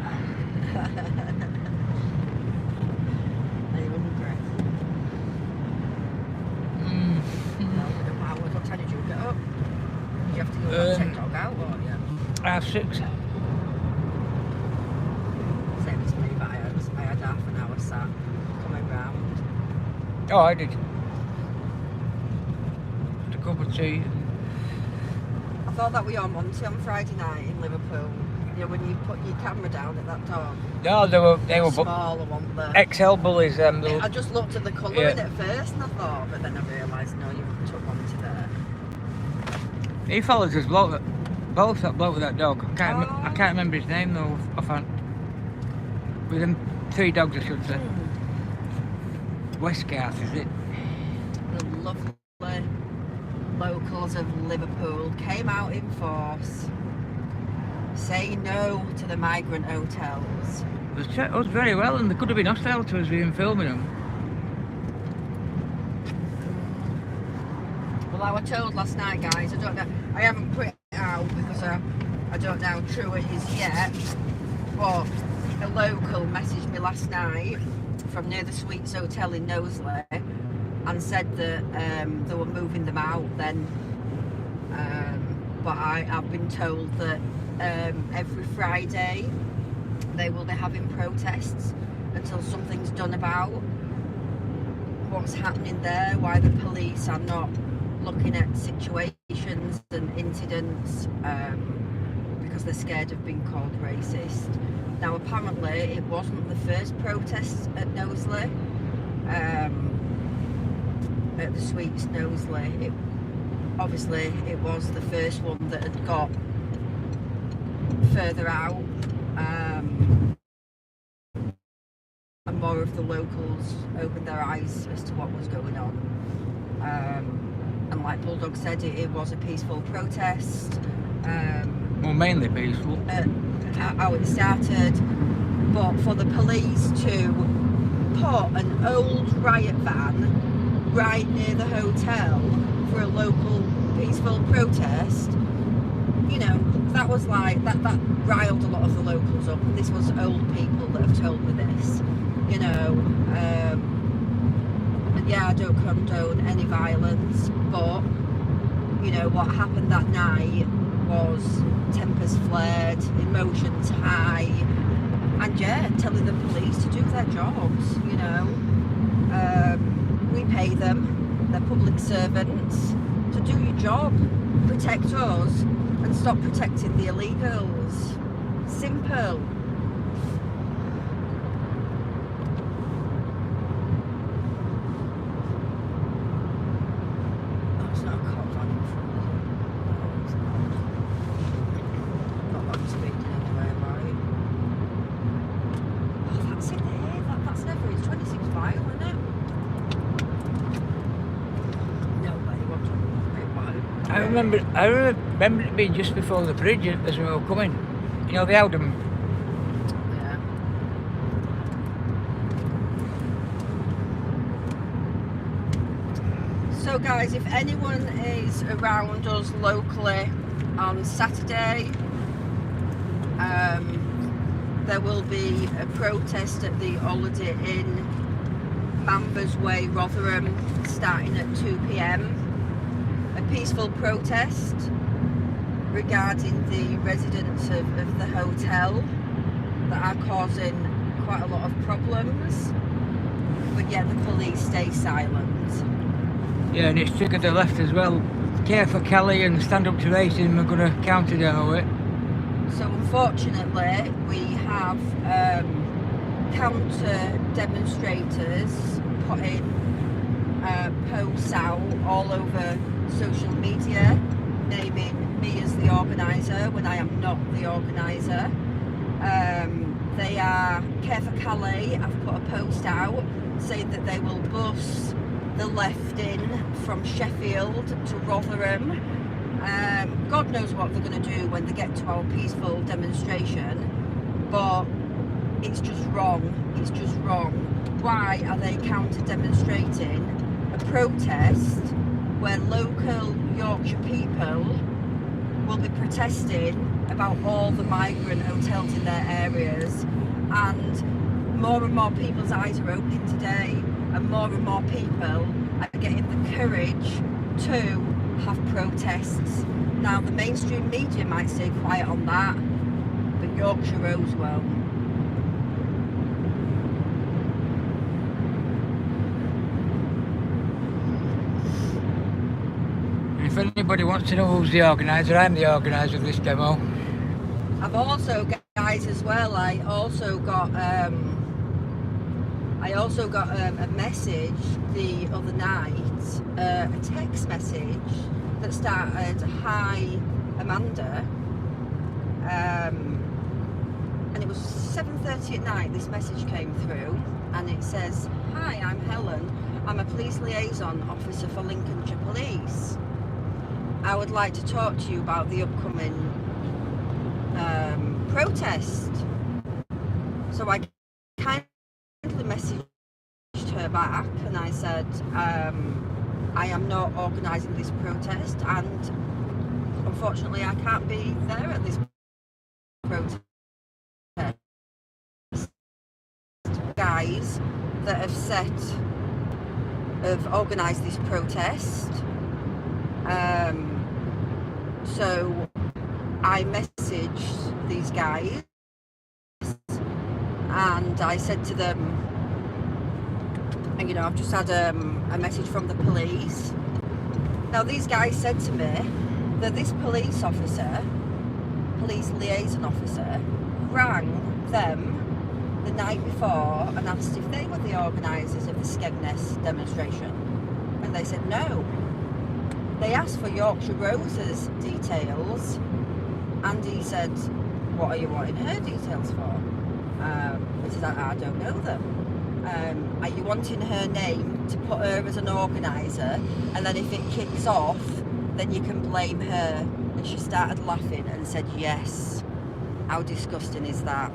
Are you hungry? What time did you get up? Did you have to go and take dog out, or yeah? 6:30. Same as me, but I had half an hour sat coming round. Oh, I did. Just a cup of tea. I thought that we were on Monty on Friday night in Liverpool. You know, when you put your camera down at that dog. No, they were smaller one there. XL bullies. I just looked at the colouring at first and I thought, but then I realised, no, you took Monty there. He followed us both that bloke with that dog. I can't remember his name though. Offhand. With them 3 dogs, I should say. Westgarth, is it? The lovely locals of Liverpool came out in force, saying no to the migrant hotels. They treated us very well, and they could have been hostile to us being filming them. Well, I was told last night, guys, I don't know, I haven't put it out because I don't know how true it is yet, but a local messaged me last night from near the Sweets Hotel in Knowsley and said that they were moving them out then, but I've been told that every Friday they will be having protests until something's done about what's happening there, why the police are not looking at situations and incidents because they're scared of being called racist. Now apparently it wasn't the first protest at Knowsley, at the Sweets Knowsley. Obviously it was the first one that had got further out, and more of the locals opened their eyes as to what was going on. And like Bulldog said, it was a peaceful protest. Well, mainly peaceful. How it started, but for the police to put an old riot van right near the hotel for a local peaceful protest, you know, that was like, that riled a lot of the locals up, and this was old people that have told me this, you know. And yeah, I don't condone any violence, but you know what happened that night was tempers flared, emotions high, and yeah, telling the police to do their jobs, you know. We pay them, they're public servants, to do your job, protect us and stop protecting the illegals. Simple. That's not a cop van in front. No, it's not. Not that speeding anyway, right? Oh, that's it there. That's never. It's 26 mile, isn't it? No way. What's on? I remember it being just before the bridge as we were coming. You know, they held them. Yeah. So guys, if anyone is around us locally on Saturday, there will be a protest at the Holiday Inn, Mambers Way, Rotherham, starting at 2 p.m. A peaceful protest regarding the residents of the hotel that are causing quite a lot of problems, but yet the police stay silent. Yeah, and it's triggered the left as well. Care for Kelly and Stand Up to Racism are going to counter it. So unfortunately, we have counter demonstrators putting posts out all over social media, naming me as the organiser when I am not the organiser. They are Care for Calais. I've put a post out saying that they will bus the left in from Sheffield to Rotherham. God knows what they're going to do when they get to our peaceful demonstration, but it's just wrong. It's just wrong. Why are they counter demonstrating a protest where local Yorkshire people will be protesting about all the migrant hotels in their areas? And more people's eyes are opening today, and more people are getting the courage to have protests. Now the mainstream media might stay quiet on that, but Yorkshire Rose will. If anybody wants to know who's the organiser, I'm the organiser of this demo. I've also, guys, as well, I also got a message the other night, a text message that started, "Hi Amanda," and it was 7:30 at night. This message came through and it says, "Hi, I'm Helen. I'm a police liaison officer for Lincolnshire Police. I would like to talk to you about the upcoming protest." So I kindly messaged her back and I said, I am not organising this protest, and unfortunately I can't be there at this protest. Guys that have organised this protest. So I messaged these guys and I said to them, you know, I've just had a message from the police. Now these guys said to me that this police liaison officer, rang them the night before and asked if they were the organisers of the Skegness demonstration, and they said no. They asked for Yorkshire Rose's details and he said, "What are you wanting her details for?" He said, I don't know them. Are you wanting her name to put her as an organiser, and then if it kicks off then you can blame her? And she started laughing and said yes. How disgusting is that?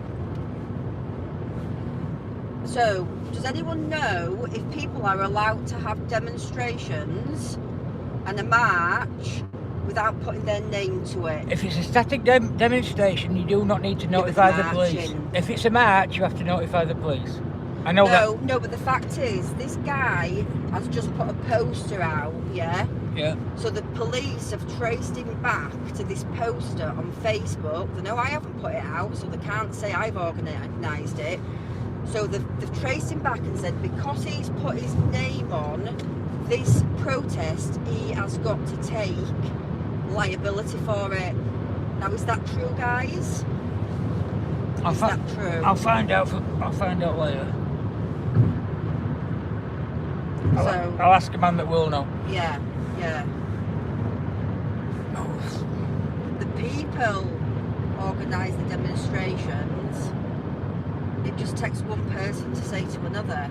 So does anyone know if people are allowed to have demonstrations and a march without putting their name to it? If it's a static demonstration, you do not need to notify the police. If it's a march, you have to notify the police. I know that. No, but the fact is, this guy has just put a poster out, yeah? Yeah. So the police have traced him back to this poster on Facebook. They know I haven't put it out, so they can't say I've organised it. So they've traced him back and said because he's put his name on this protest, he has got to take liability for it. Now, is that true, guys? Is that true? I'll find out later. I'll ask a man that will know. Yeah. The people organise the demonstrations. It just takes one person to say to another.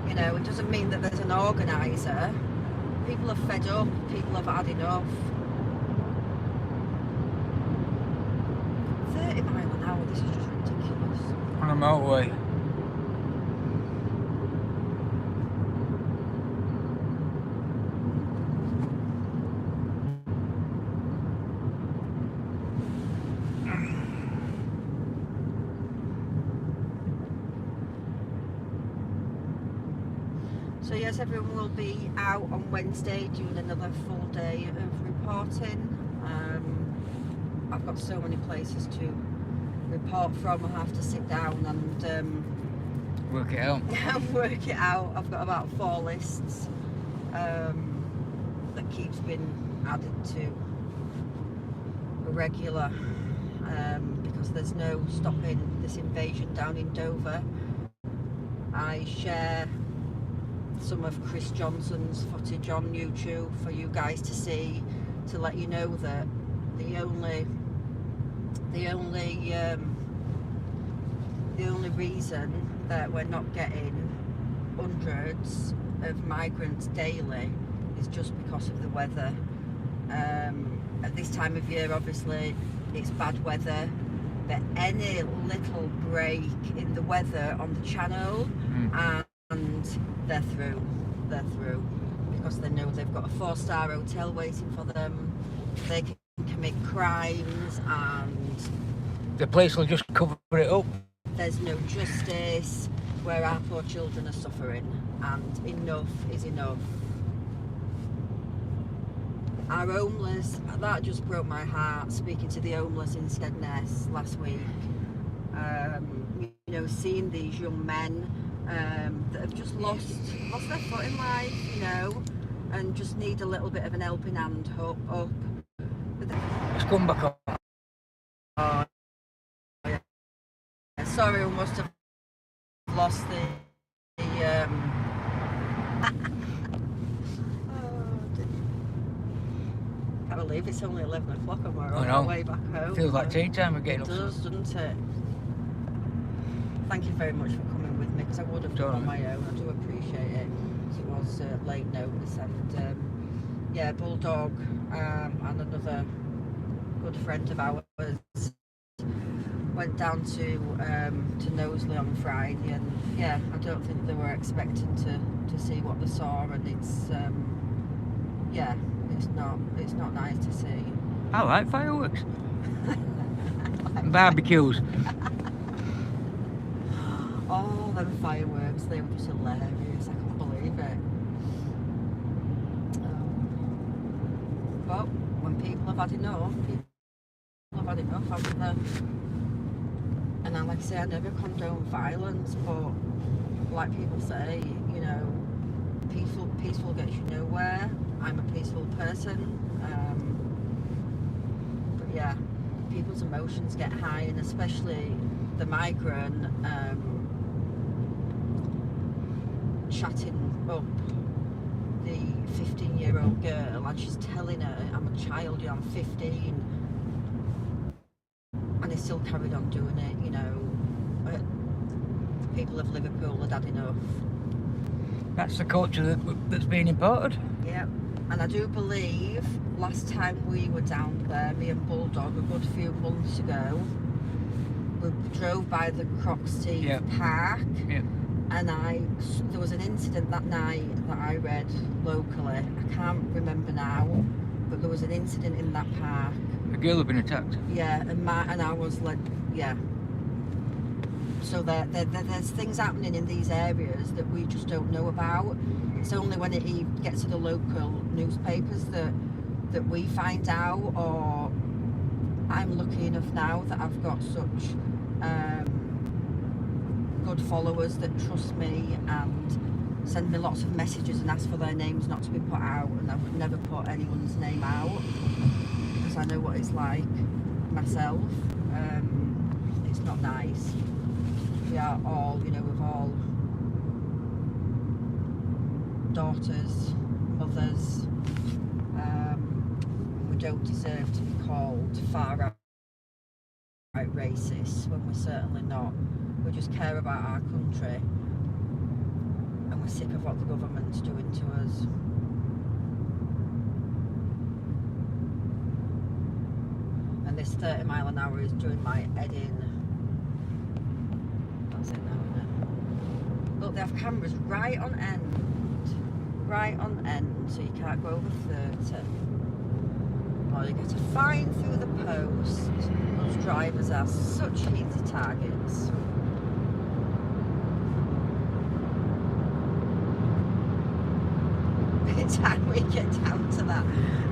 You know, it doesn't mean that there's an organiser. People are fed up. People have had enough. 30 miles a motorway. So yes, everyone will be out on Wednesday doing another full day of reporting. I've got so many places to report from. I have to sit down and Work it out. work it out. I've got about 4 lists that keeps being added to a regular because there's no stopping this invasion down in Dover. I share some of Chris Johnson's footage on YouTube for you guys to see, to let you know that the only reason that we're not getting hundreds of migrants daily is just because of the weather. At this time of year, obviously, it's bad weather, but any little break in the weather on the channel, and they're through, because they know they've got a 4-star hotel waiting for them. They can commit crimes and The police will just cover it up. there's no justice, where our poor children are suffering, and enough is enough. Our homeless, that just broke my heart, speaking to the homeless in Skedness last week. You know, seeing these young men that have just lost their footing in life, you know, and just need a little bit of an helping hand up. It's come back up. Oh, yeah. Sorry, we must have lost the I can't believe it's only 11 o'clock and we're on our way back home. Feels like tea time. We're getting up. It does, doesn't it? Thank you very much for coming with me, because I would have done on my own. I do appreciate it, because it was late notice. And yeah, Bulldog and another good friend of ours went down to Knowsley on Friday, and yeah, I don't think they were expecting to see what they saw, and it's yeah, it's not nice to see. I like fireworks. And barbecues. Oh, them fireworks, they were just hilarious. I can't believe it. But when people have had enough, haven't they? And like I say, I never condone violence, but like people say, you know, peaceful gets you nowhere. I'm a peaceful person. But yeah, people's emotions get high, and especially the migrant chatting up the 15-year-old girl, and she's telling her, I'm a child, I'm 15, and he still carried on doing it, you know. The people of Liverpool had had enough. That's the culture that's being imported. Yeah, and I do believe last time we were down there, me and Bulldog, a good few months ago, we drove by the Croxteth Park, and there was an incident that night that I read locally. I can't remember now, but there was an incident in that park. A girl had been attacked. Yeah, and I was like, yeah. So there's things happening in these areas that we just don't know about. It's only when it gets to the local newspapers that we find out, or I'm lucky enough now that I've got such good followers that trust me and send me lots of messages and ask for their names not to be put out, and I would never put anyone's name out because I know what it's like myself. It's not nice. We are all, you know, we've all daughters, mothers. We don't deserve to be called far right racist when we're certainly not. We just care about our country, and we're sick of what the government's doing to us. And this 30 mile an hour is doing my head in. That's it now, isn't it? Look, they have cameras right on end. Right on end, so you can't go over 30. Or you get a fine through the post. Those drivers are such easy targets. By the time we get down to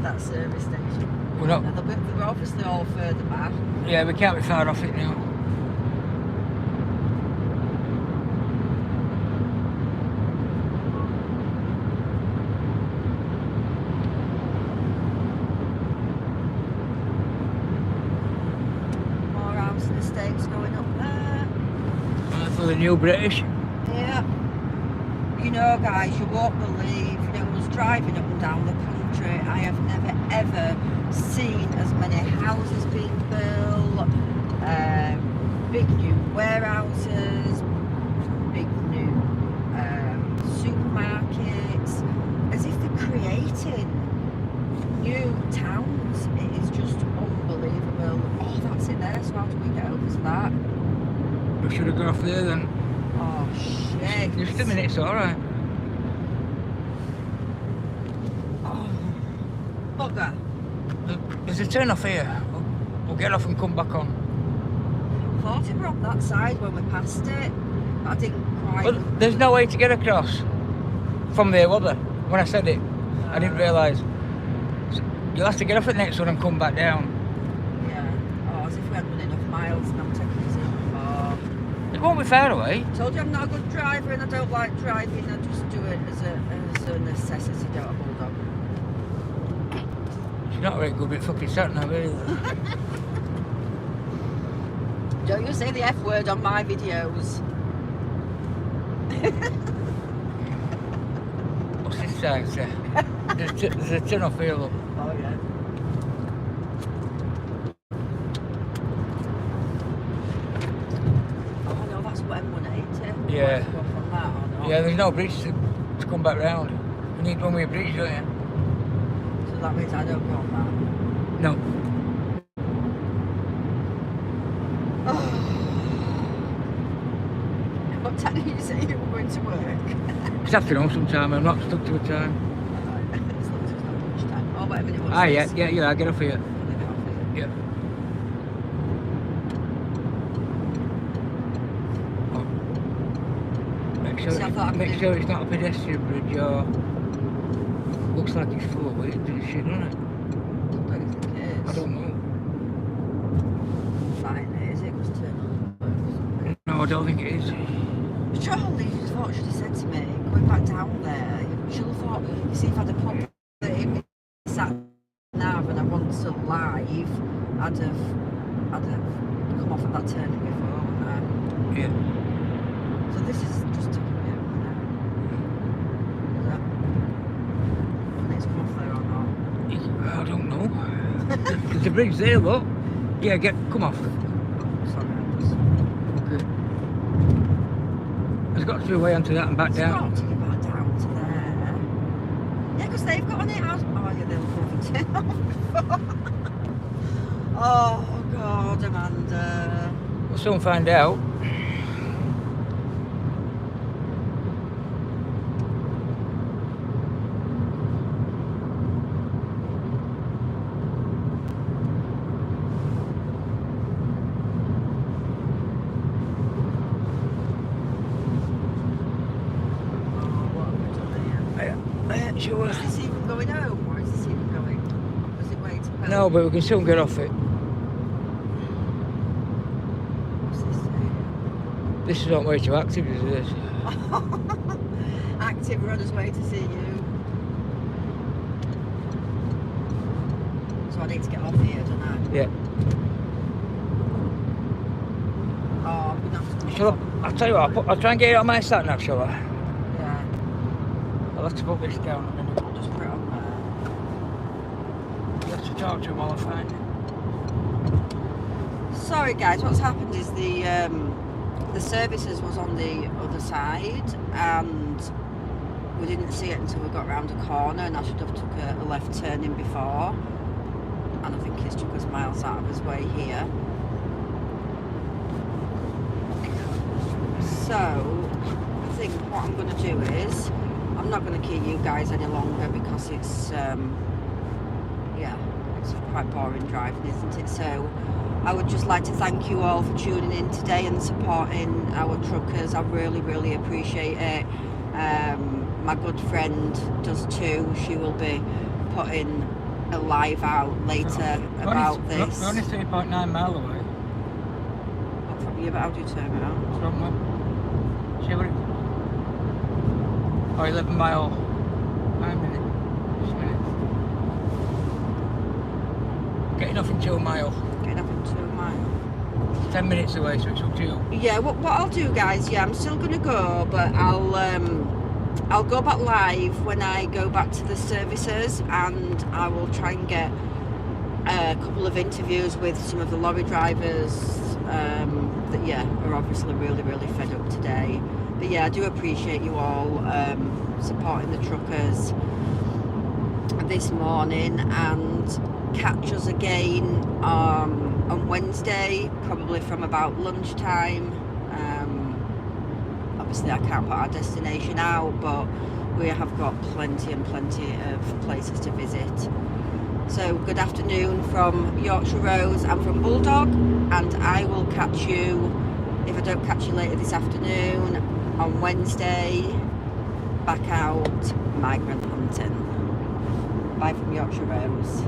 that service station. We're not. They're obviously all further back. Yeah, we can't be far off it now. More housing estates going up there. For the new British. Yeah. You know, guys, you won't believe, you know, us driving up and down the country, I have never ever seen as many houses being built, big new warehouses, big new supermarkets, as if they're creating new towns. It is just unbelievable. Oh, that's it there, so how do we get over to that? We should have gone off there then. Oh, shit. Just a minute, it's alright. Oh, bugger. There's a turn off here. We'll get off and come back on. I thought it were on that side when we passed it, but I didn't quite. Well, there's no way to get across from there, was there? When I said it, I didn't realise. So you'll have to get off at the next one and come back down. Yeah. Oh, as if we hadn't done enough miles and I'm taking this in far. It won't be far away. Told you I'm not a good driver and I don't like driving. I just do it as a necessity, don't I, bulldog? She's not very good with fucking sat nav either. Don't you say the F word on my videos. What's this sign say? There's a turn off here, look. Oh, yeah. Oh, no, that's what M180. Yeah. Go from that or not? Yeah, there's no bridge to come back round. You need one way bridge, don't you? So that means I don't go on No. that. What time did you say you were going to work? It's afternoon sometime, I'm not stuck to a time. As long as it's not lunchtime. Oh, wait a minute, what's Ah, yeah, this? yeah, I'll get off here. Let me get off here. Yeah. Oh. See, I thought I could Make do- sure it's not a pedestrian bridge or... Looks like it's full of weight and shit, doesn't it? What do you think it is? I don't know. Fine, is it? Because turn on. No, I don't think it is. Surely you thought should have said to me, going back down there, you should have thought, you see, if I'd have put it in sat nav and I wasn't still live, I'd have come off at that turning before, wouldn't Yeah. I? So this is just taking me over now. Is that? And it's come off there or not? I don't know. There's a bridge there, look. Yeah, come off. Sorry, I'm just... Okay. There's got to be a way onto that and back It's down. got to get back down to there. Yeah, because they've got on it house. Oh, yeah, they'll never turn off. Oh, God, Amanda. We'll soon find out. Sure. Is this even going home or is this even going? Is it waiting home? No, but we can soon get off it. What's this saying? This is not way too active, is this? Active, we're on his way to see you. So I need to get off here, don't I? Yeah. Oh, I'm going to have to come Shall off. I'll tell you what, I'll try and get it on my sat nav, shall I? Yeah, I'll have to put this down a minute. I'll just put it on there. You have to talk to him while I find it. Sorry guys, what's happened is the services was on the other side and we didn't see it until we got round a corner and I should have took a left turn in before and I think it's took us miles out of his way here. So I think what I'm going to do is I'm not going to keep you guys any longer because it's yeah, it's quite boring driving, isn't it? So I would just like to thank you all for tuning in today and supporting our truckers. I really appreciate it. My good friend does too. She will be putting a live out later about this. We're only 3.9 mile away. What from you? How do you turn around? See what it... Oh, 11 mile. 9 minutes. 6 minutes. Getting off in 2 mile. Getting up in 2 miles. 10 minutes away, so it's up to you. Yeah, what I'll do, guys, yeah, I'm still gonna go, but I'll go back live when I go back to the services, and I will try and get a couple of interviews with some of the lorry drivers that, yeah, are obviously really fed up today. But yeah, I do appreciate you all supporting the truckers this morning, and catch us again on Wednesday, probably from about lunchtime. Obviously I can't put our destination out, but we have got plenty of places to visit. So good afternoon from Yorkshire Rose and from Bulldog, and I will catch you, if I don't catch you later this afternoon, on Wednesday, back out migrant hunting. Bye from Yorkshire Rose.